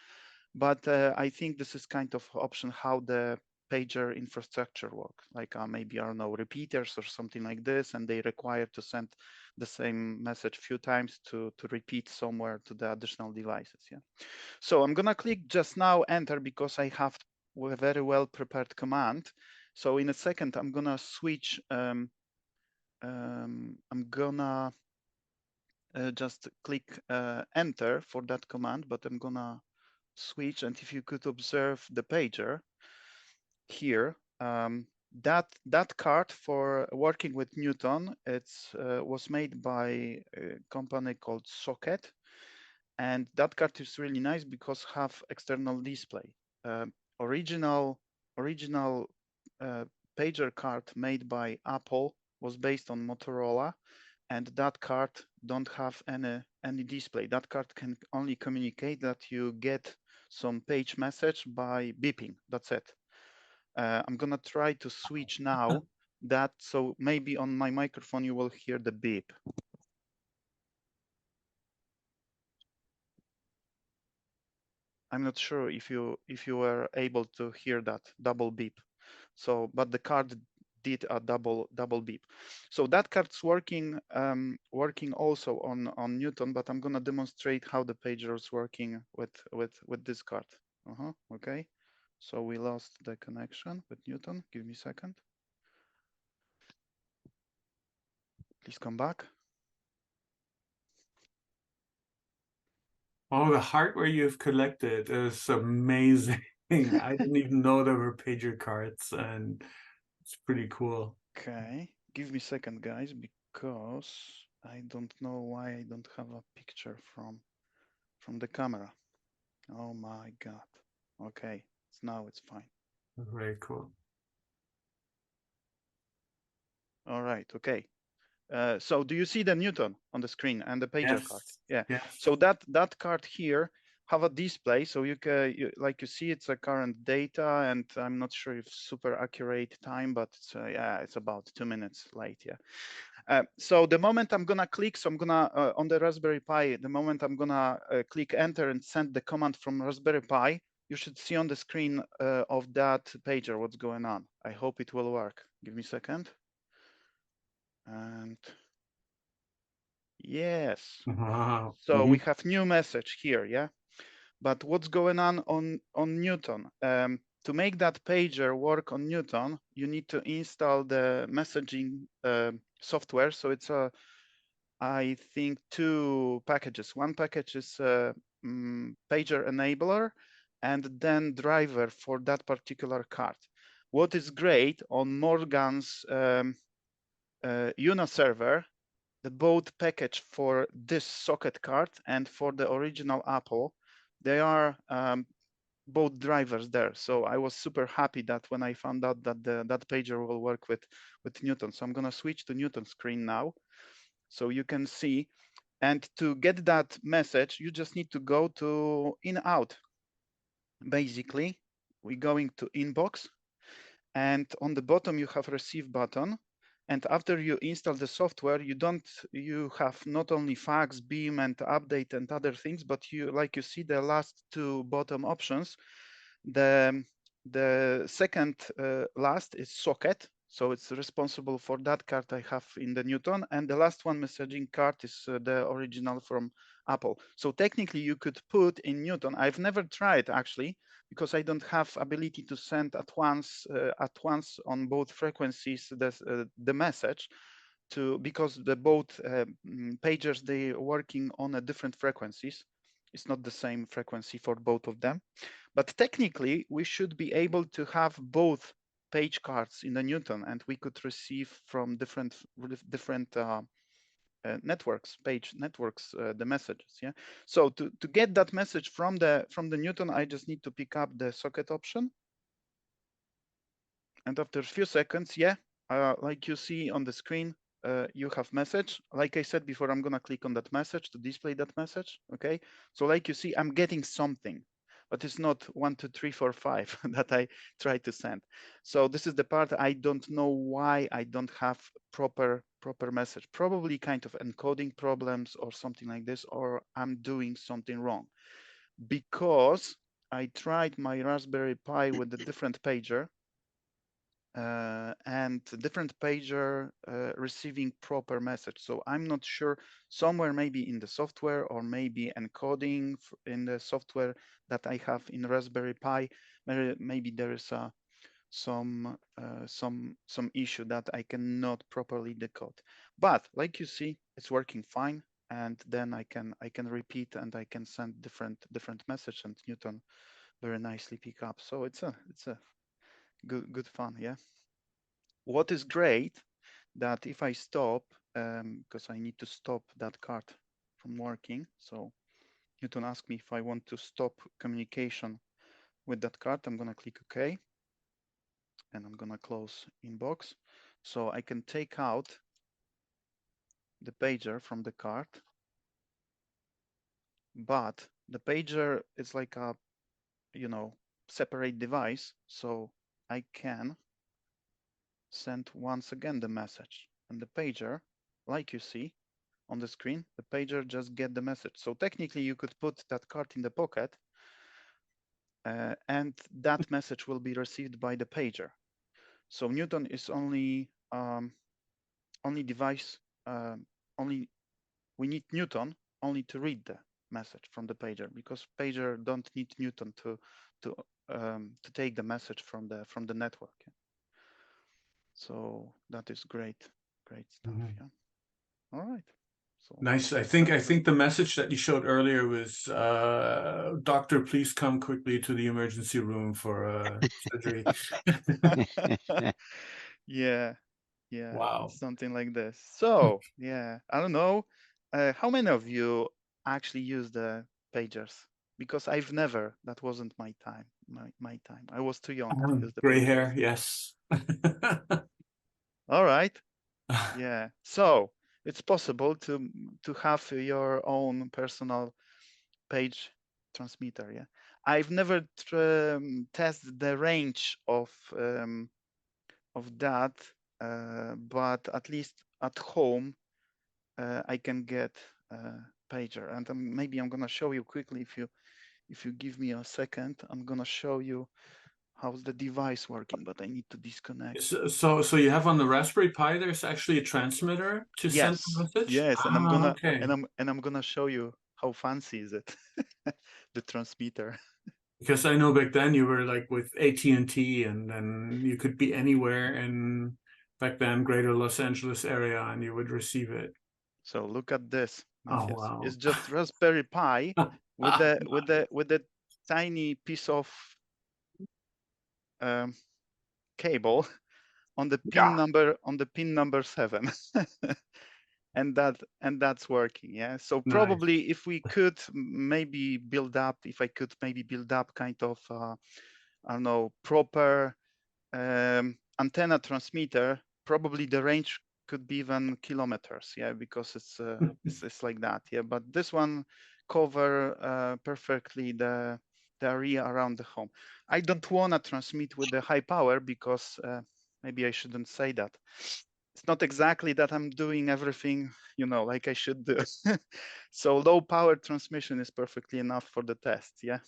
but I think this is kind of option how the pager infrastructure work, like maybe, I don't know, repeaters or something like this, and they require to send the same message few times to repeat somewhere to the additional devices. Yeah. So I'm gonna click just now enter, because I have a very well prepared command. So in a second, I'm gonna switch. I'm gonna just click enter for that command, but I'm gonna switch. And if you could observe the pager here, that card for working with Newton, it's was made by a company called Socket, and that card is really nice because have external display. Original pager card made by Apple was based on Motorola, and that card don't have any display. That card can only communicate that you get some page message by beeping. That's it. I'm gonna try to switch now that, so maybe on my microphone you will hear the beep. I'm not sure if you were able to hear that double beep. So, but the card did a double beep. So that card's working working also on Newton, but I'm gonna demonstrate how the pager is working with this card. Okay. So we lost the connection with Newton. Give me a second. Please come back. Oh, the hardware you've collected is amazing. I didn't even know there were pager cards, and it's pretty cool. Okay, give me a second, guys, because I don't know why I don't have a picture from the camera. Oh my God. Okay, now it's fine. Very cool. All right, okay. So do you see the Newton on the screen and the pager card? Yeah. Yes. So that card here have a display, so you can like you see it's a current data, and I'm not sure if super accurate time, but it's, yeah, it's about 2 minutes late. Yeah. So the moment I'm gonna click, so I'm gonna on the Raspberry Pi, the moment I'm gonna click enter and send the command from Raspberry Pi, you should see on the screen of that pager what's going on. I hope it will work. Give me a second. And yes. Wow. So we have new message here, yeah. But what's going on Newton? To make that pager work on Newton, you need to install the messaging software. So it's I think 2 packages. One package is pager enabler, and then driver for that particular card. What is great on Morgan's UNO server, the both package for this socket card and for the original Apple, they are both drivers there. So I was super happy that when I found out that that pager will work with Newton. So I'm gonna switch to Newton screen now, so you can see. And to get that message, you just need to go to in out. Basically, we're going to inbox, and on the bottom you have receive button. And after you install the software, you have not only fax, beam, and update and other things, but you, like you see the last 2 bottom options, the second last is socket. So it's responsible for that card I have in the Newton, and the last one messaging card is the original from Apple. So technically you could put in Newton. I've never tried actually, because I don't have ability to send at once on both frequencies the message, because the both pagers, they working on a different frequencies. It's not the same frequency for both of them, but technically we should be able to have both page cards in the Newton, and we could receive from different page networks, the messages. Yeah. So to get that message from the Newton, I just need to pick up the socket option, and after a few seconds, yeah, like you see on the screen, you have message. Like I said before, I'm gonna click on that message to display that message. Okay, so like you see, I'm getting something, but it's not 1, 2, 3, 4, 5 that I try to send. So this is the part I don't know why I don't have proper message. Probably kind of encoding problems or something like this, or I'm doing something wrong, because I tried my Raspberry Pi with a different pager, and different pager receiving proper message. So I'm not sure, somewhere maybe in the software, or maybe encoding in the software that I have in Raspberry Pi, maybe there is some issue that I cannot properly decode. But like you see, it's working fine, and then I can repeat, and I can send different message, and Newton very nicely pick up. So it's a good fun, yeah. What is great, that if I stop, because I need to stop that card from working, so Newton asked me if I want to stop communication with that card. I'm gonna click OK, and I'm gonna close inbox, so I can take out the pager from the card. But the pager is like a, separate device, so I can send once again the message, and the pager, like you see on the screen, the pager just get the message. So technically you could put that card in the pocket, and that message will be received by the pager. So Newton is only device, only we need Newton only to read the message from the pager, because pager don't need Newton to to take the message from the network. Yeah. So that is great stuff. Mhm. Yeah. All right. So Nice. I think the message that you showed earlier was, doctor, please come quickly to the emergency room for surgery. yeah, yeah, Wow. something like this. So yeah, I don't know. How many of you actually use the pagers? Because I've never. That wasn't my time. My time. I was too young to use the Gray pagers. hair, yes. All right. Yeah. So it's possible to have your own personal page transmitter. Yeah. I've never tested the range of that, but at least at home I can get pager. And maybe I'm gonna show you quickly if you give me a second. I'm gonna show you how's the device working, but I need to disconnect. So you have on the Raspberry Pi, there's actually a transmitter to send Yes, the message? yes, and I'm Ah, gonna okay. and I'm gonna show you how fancy is it, the transmitter. Because I know back then you were like with AT&T, and then you could be anywhere in back then greater Los Angeles area and you would receive it. So look at this, Oh Matthias. wow. It's just Raspberry Pi with the tiny piece of um, cable on the Yeah. pin number 7. and that's working. Yeah. So Nice. probably if we could maybe build up, if I could maybe build up kind of I don't know, proper antenna transmitter, probably the range could be even kilometers. Yeah, because it's like that. Yeah, but this one cover perfectly the area around the home. I don't want to transmit with the high power because maybe I shouldn't say that. It's not exactly that I'm doing everything, like I should do. So low power transmission is perfectly enough for the test. Yeah,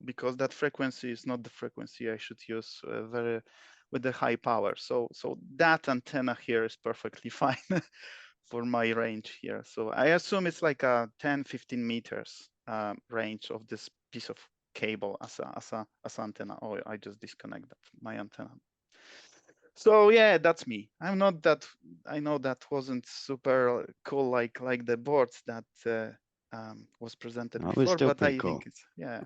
because that frequency is not the frequency I should use with the high power. So that antenna here is perfectly fine for my range here. So I assume it's like a 10-15 meters range of this piece of cable as antenna. Oh, I just disconnected my antenna. So yeah, that's me. I'm not that. I know that wasn't super cool like the boards that was presented Well, it was before, still but pretty I cool. think it's yeah.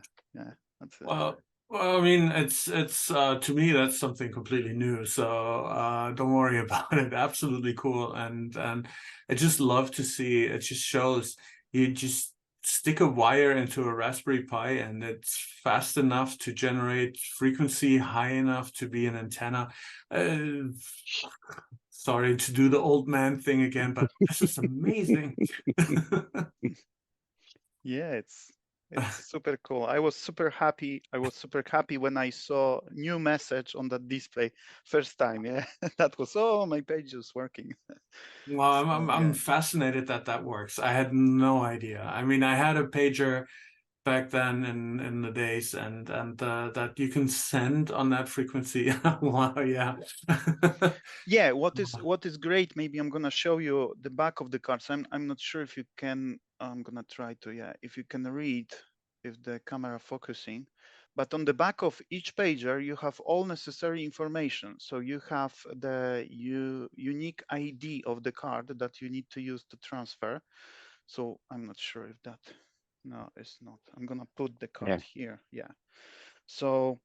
That's Well, I mean, it's to me that's something completely new. So don't worry about it. Absolutely cool, and I just love to see. It just shows you just stick a wire into a Raspberry Pi, and it's fast enough to generate frequency high enough to be an antenna. Sorry to do the old man thing again, but this is amazing. yeah, it's super cool. I was super happy. I was super happy when I saw new message on that display first time. Yeah, that was my page is working. Well, So I'm yeah. fascinated that that works. I had no idea. I mean, I had a pager back then in the days, and that you can send on that frequency. Wow, yeah. Yeah, what is great, maybe I'm gonna show you the back of the cards. I'm not sure if you can, I'm gonna try to, yeah, if you can read, if the camera focusing, but on the back of each pager, you have all necessary information. So you have the unique ID of the card that you need to use to transfer. So I'm not sure if that, no, it's not. I'm gonna put the card Yeah. here, yeah. So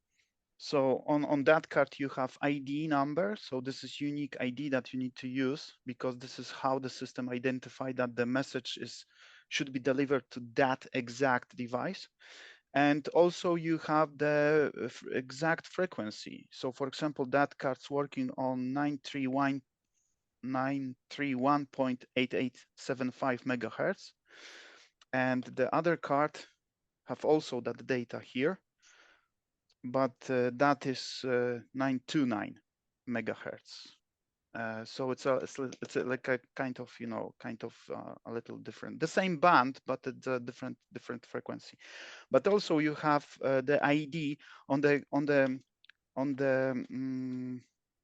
on that card, you have ID number. So this is unique ID that you need to use because this is how the system identify that the message should be delivered to that exact device. And also you have the exact frequency. So for example, that card's working on 931.8875 megahertz. And the other card have also that data here, but that is 929 megahertz. So it's like a kind of a little different, the same band, but it's a different frequency. But also you have the ID on the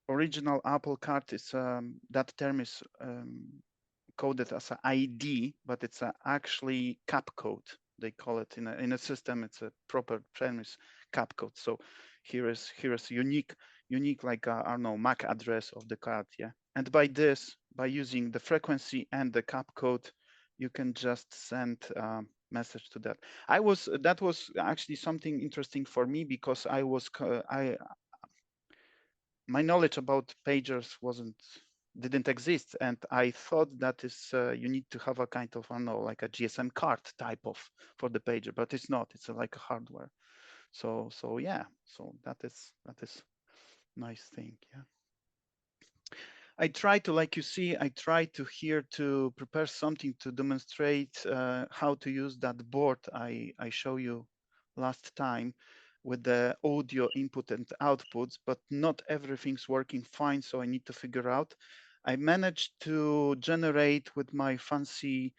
original Apple card. Is that term is coded as an ID, but it's actually cap code. They call it in a system. It's a proper term is cap code. So here is unique like I don't know, MAC address of the card. Yeah, and by this, by using the frequency and the cap code, you can just send message to that. That was actually something interesting for me, because my knowledge about pagers didn't exist, and I thought that is you need to have a kind of, I don't know, like a GSM card type of for the pager, but it's not. It's like a hardware. So yeah, so that is nice thing. Yeah. I try to, like you see, I try to here to prepare something to demonstrate how to use that board I show you last time with the audio input and outputs, but not everything's working fine, so I need to figure out. I managed to generate with my fancy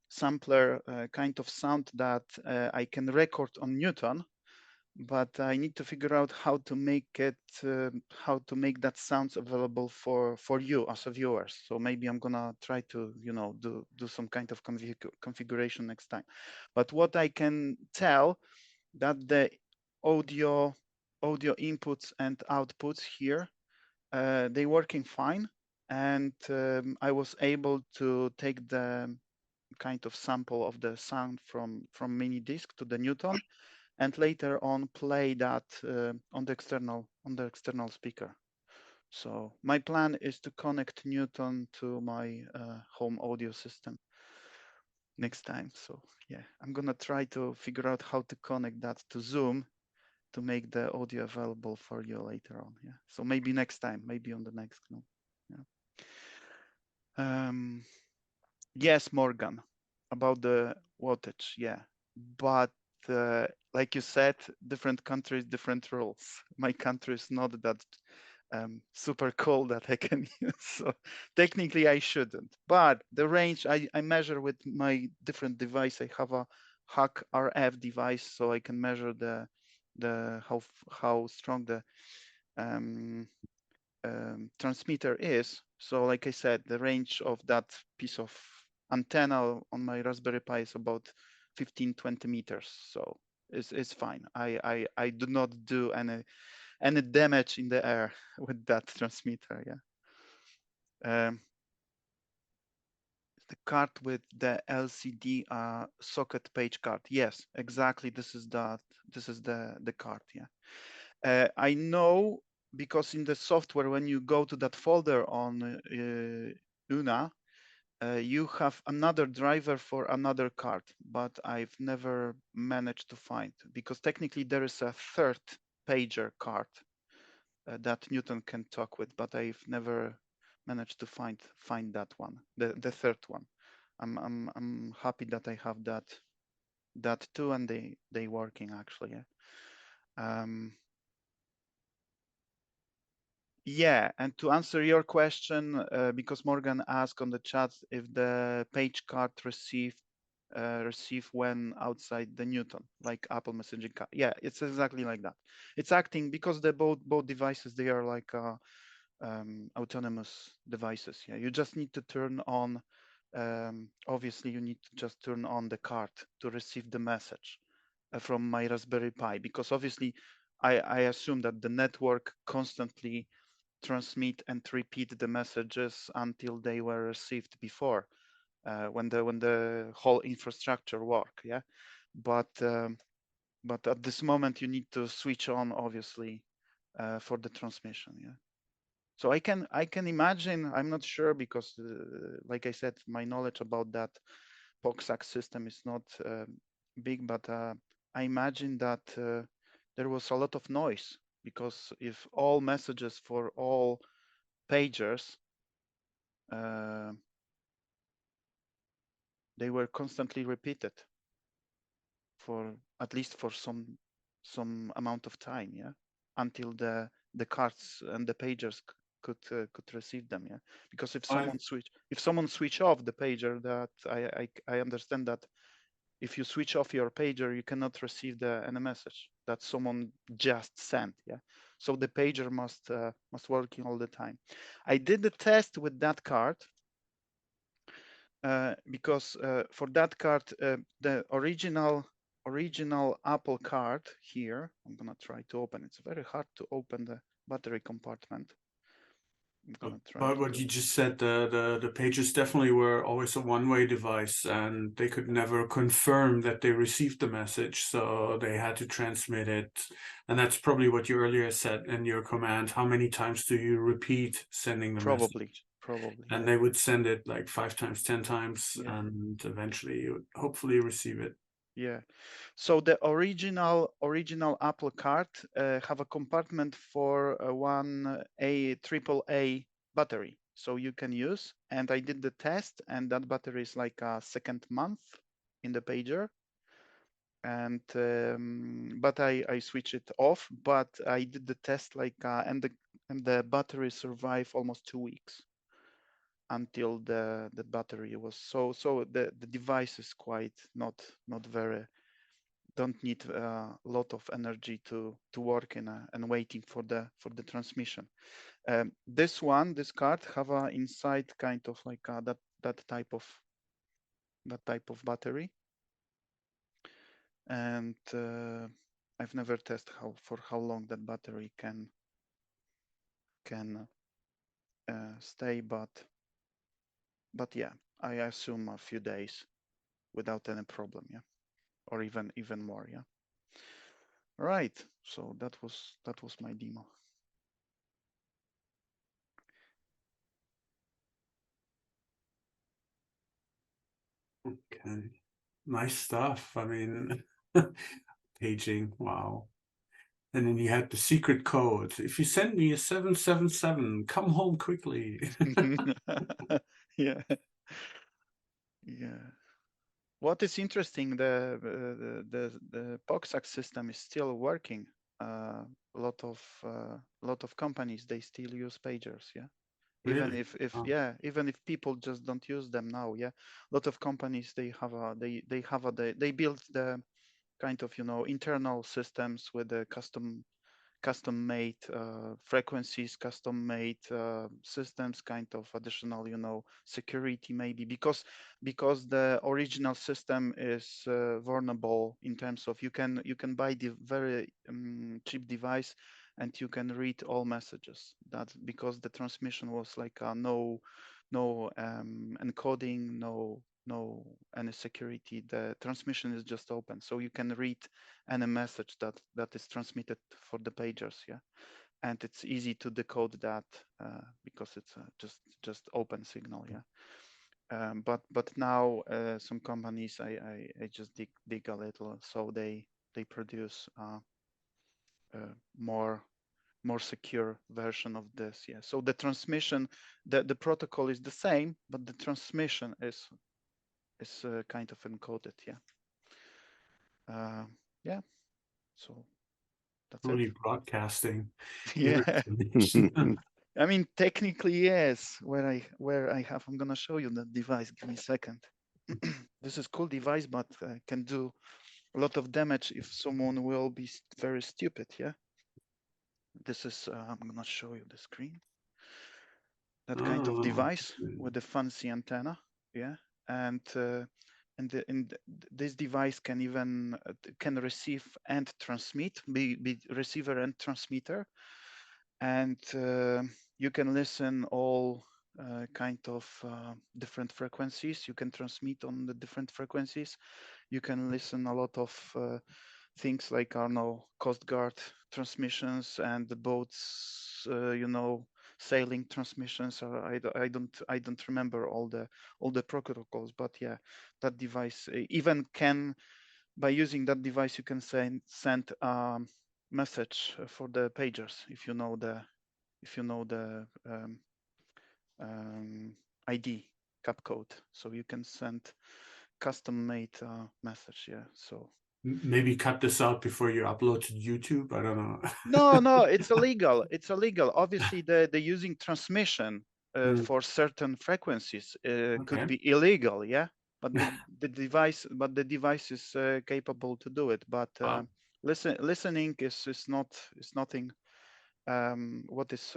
sampler kind of sound that I can record on Newton, but I need to figure out how to make it, how to make that sounds available for you as a viewers. So maybe I'm gonna try to, you know, do some kind of configuration next time. But what I can tell that the audio inputs and outputs here, they working fine, and I was able to take the kind of sample of the sound from mini disc to the Newton, and later on play that on the external speaker. So my plan is to connect Newton to my home audio system next time. So yeah, I'm gonna try to figure out how to connect that to Zoom to make the audio available for you later on. Yeah. So maybe next time, maybe on the next GNU. Yeah. Yes, Morgan, about the wattage. Yeah, but like you said, different countries, different rules. My country is not that super cool that I can use, so technically I shouldn't. But the range I measure with my different device. I have a Hack RF device, so I can measure the how strong the transmitter is. So like I said, the range of that piece of antenna on my Raspberry Pi is about 15-20 meters. So it's fine. I do not do any damage in the air with that transmitter. Yeah. The card with the LCD socket page card. Yes, exactly. This is the card. Yeah. I know, because in the software, when you go to that folder on Una, you have another driver for another card, but I've never managed to find, because technically there is a third pager card that Newton can talk with, but I've never managed to find that one, the third one. I'm happy that I have that too, and they working actually. Yeah. Yeah, and to answer your question, because Morgan asked on the chat if the page card receive when outside the Newton, like Apple messaging card. Yeah, it's exactly like that. It's acting because the both devices, they are like autonomous devices. Yeah, you just need to turn on. Obviously, you need to just turn on the card to receive the message from my Raspberry Pi, because obviously, I assume that the network constantly transmit and repeat the messages until they were received before, when the whole infrastructure work. Yeah, but at this moment you need to switch on, obviously, for the transmission. Yeah. So I can imagine. I'm not sure, because like I said, my knowledge about that POXAC system is not big, but I imagine that there was a lot of noise, because if all messages for all pagers, they were constantly repeated for at least for some amount of time, yeah, until the cards and the pagers could receive them. Yeah, because if someone switch off the pager, that I understand that if you switch off your pager, you cannot receive any message that someone just sent. Yeah, so the pager must working all the time. I did the test with that card, because for that card, the original original Apple card here. I'm gonna try to open. It's very hard to open the battery compartment. I'm gonna try But to what do you it. just said, the pages definitely were always a one-way device, and they could never confirm that they received the message, so they had to transmit it. And that's probably what you earlier said in your command. How many times do you repeat sending the Probably, message? probably. And Yeah. they would send it like 5 times, 10 times, Yeah. and eventually you would hopefully receive it. Yeah. So the original Apple card have a compartment for one AAA battery, so you can use. And I did the test, and that battery is like a second month in the pager. And but I switch it off. But I did the test like and the battery survived almost 2 weeks until the battery was so the device is quite not very don't need a lot of energy to work in and waiting for the transmission. This card have a inside kind of like that type of battery, and I've never tested how long that battery can stay, but yeah, I assume a few days without any problem, yeah, or even more, yeah. Right. So that was my demo. Okay, nice stuff. I mean, paging, wow. And then you had the secret code. If you send me a 777, come home quickly. Yeah. Yeah. What is interesting, the POXAC system is still working. A lot of companies, they still use pagers, yeah. Even Really? if Oh, yeah, even if people just don't use them now, yeah. A lot of companies, they build the kind of internal systems with the custom made frequencies, custom made systems, kind of additional security, maybe because the original system is vulnerable in terms of you can buy the very cheap device and you can read all messages. That's because the transmission was like no encoding, no any security. The transmission is just open, so you can read any message that is transmitted for the pagers, yeah. And it's easy to decode that because it's just open signal, yeah. But now some companies, I just dig a little, so they produce more secure version of this, yeah. So the transmission, the protocol is the same, but the transmission is kind of encoded, yeah. Yeah. So that's it. truly broadcasting Yeah. information. I mean, technically, yes. I'm gonna show you the device. Give me a second. This is cool device, but can do a lot of damage if someone will be very stupid. Yeah. This is. I'm gonna show you the screen. That kind of Oh, device with a fancy antenna. Yeah. And this device can even can receive and transmit, be receiver and transmitter, and you can listen all kind of different frequencies. You can transmit on the different frequencies. You can listen a lot of things like, I don't know, Coast Guard transmissions and the boats, sailing transmissions. I don't remember all the protocols, but yeah, that device even can, by using that device, you can send message for the pagers if you know the ID cap code, so you can send custom made message. Yeah. So maybe cut this out before you upload to YouTube. I don't know. no, it's illegal. It's illegal. Obviously, the using transmission Mm, for certain frequencies could okay. be illegal. Yeah. But the device is capable to do it. But Wow. listening is nothing. What is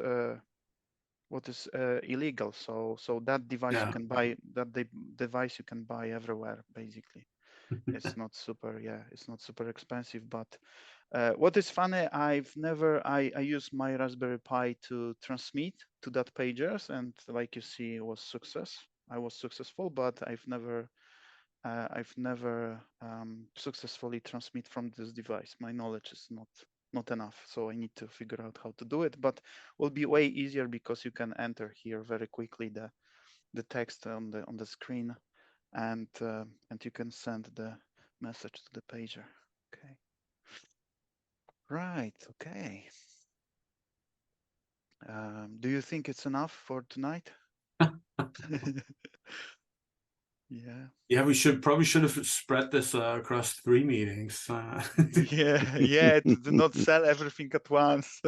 illegal. So that device you Yeah. can buy, device you can buy everywhere, basically. It's not super, yeah, it's not super expensive. But what is funny, I use my Raspberry Pi to transmit to that pagers, and like you see, it was success. I was successful, but I've never successfully transmit from this device. My knowledge is not enough, so I need to figure out how to do it. But will be way easier because you can enter here very quickly the text on the screen, and you can send the message to the pager. Okay. Right. Okay. Do you think it's enough for tonight? Yeah. Yeah, we probably should have spread this across 3 meetings. Yeah. Yeah. Do not sell everything at once.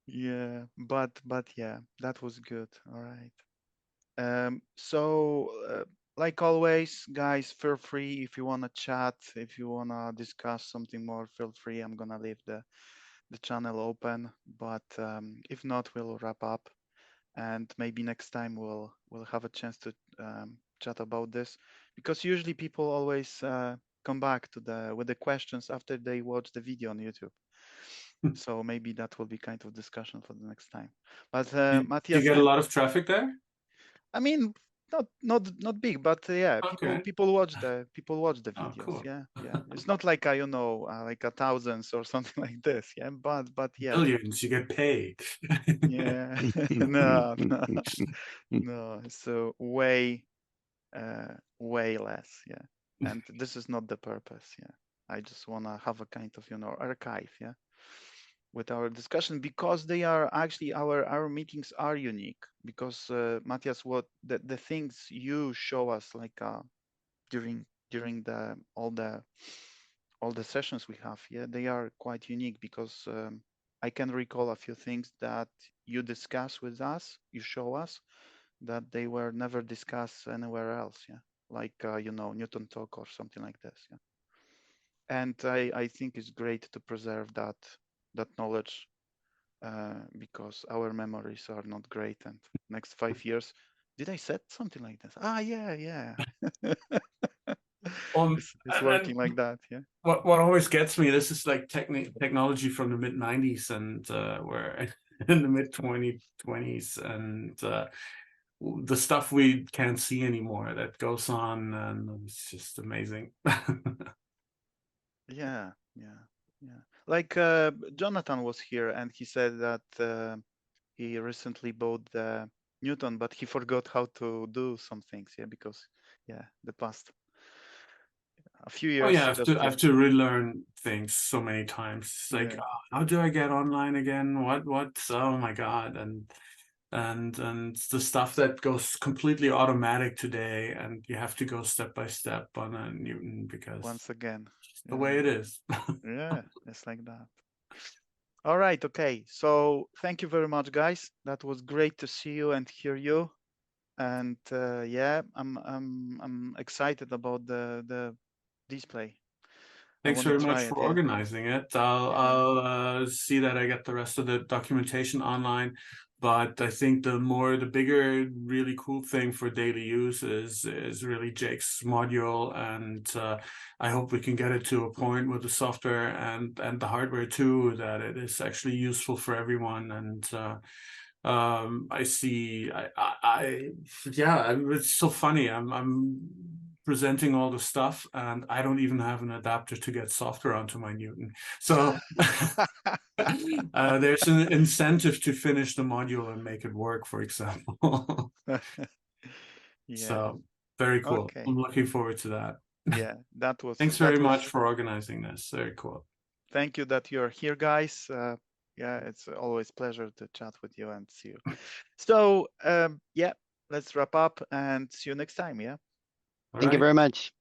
Yeah. But yeah, that was good. All right. So like always, guys, feel free if you want to chat, if you want to discuss something more, feel free. I'm gonna leave the channel open, but if not, we'll wrap up, and maybe next time we'll have a chance to chat about this, because usually people always come back to with the questions after they watch the video on YouTube. So maybe that will be kind of discussion for the next time. But Do you Matthias, get a lot of traffic there? I mean, not big, but yeah, Okay. people watch the Oh, videos. cool. Yeah, yeah. It's not like like a thousands or something like this. Yeah, but yeah, Millions, you get paid. yeah. No, no, no. So way less. Yeah, and this is not the purpose. Yeah, I just wanna have a kind of archive. Yeah, with our discussion, because they are actually our meetings are unique, because Matthias, what the things you show us, like during the all the sessions we have, yeah, they are quite unique, because I can recall a few things that you discuss with us, you show us, that they were never discussed anywhere else. Yeah, like Newton talk or something like this. Yeah, and I think it's great to preserve that knowledge, because our memories are not great. And next 5 years, did I said something like this? Ah, yeah, yeah. It's And working like that. Yeah. what always gets me, this is like technology from the mid 90s, and we're in the mid 2020s, and the stuff we can't see anymore that goes on, and it's just amazing. Yeah, yeah, yeah. Like Jonathan was here, and he said that he recently bought the Newton, but he forgot how to do some things. Yeah, because the past a few Oh yeah, years just I have to relearn things so many times. It's like, yeah. how do I get online again? What's oh my God, and the stuff that goes completely automatic today, and you have to go step by step on a Newton because Once again, it's the way it is. yeah, it's like that. All right, okay. So thank you very much, guys. That was great to see you and hear you. And yeah, I'm excited about the display. I Thanks want to very much try for it. Yeah, organizing it. yeah. I'll see that I get the rest of the documentation online. But I think the bigger, really cool thing for daily use is really Jake's module, and I hope we can get it to a point with the software and the hardware too, that it is actually useful for everyone. And I see, yeah, it's so funny. I'm presenting all the stuff, and I don't even have an adapter to get software onto my Newton. So there's an incentive to finish the module and make it work, for example. Yeah. So very cool. Okay. I'm looking forward to that. Yeah, that was Thanks very much for organizing this. Very cool. Thank you that you're here, guys. Yeah, it's always pleasure to chat with you and see you. So yeah, let's wrap up and see you next time. Yeah. All Thank you right. very much.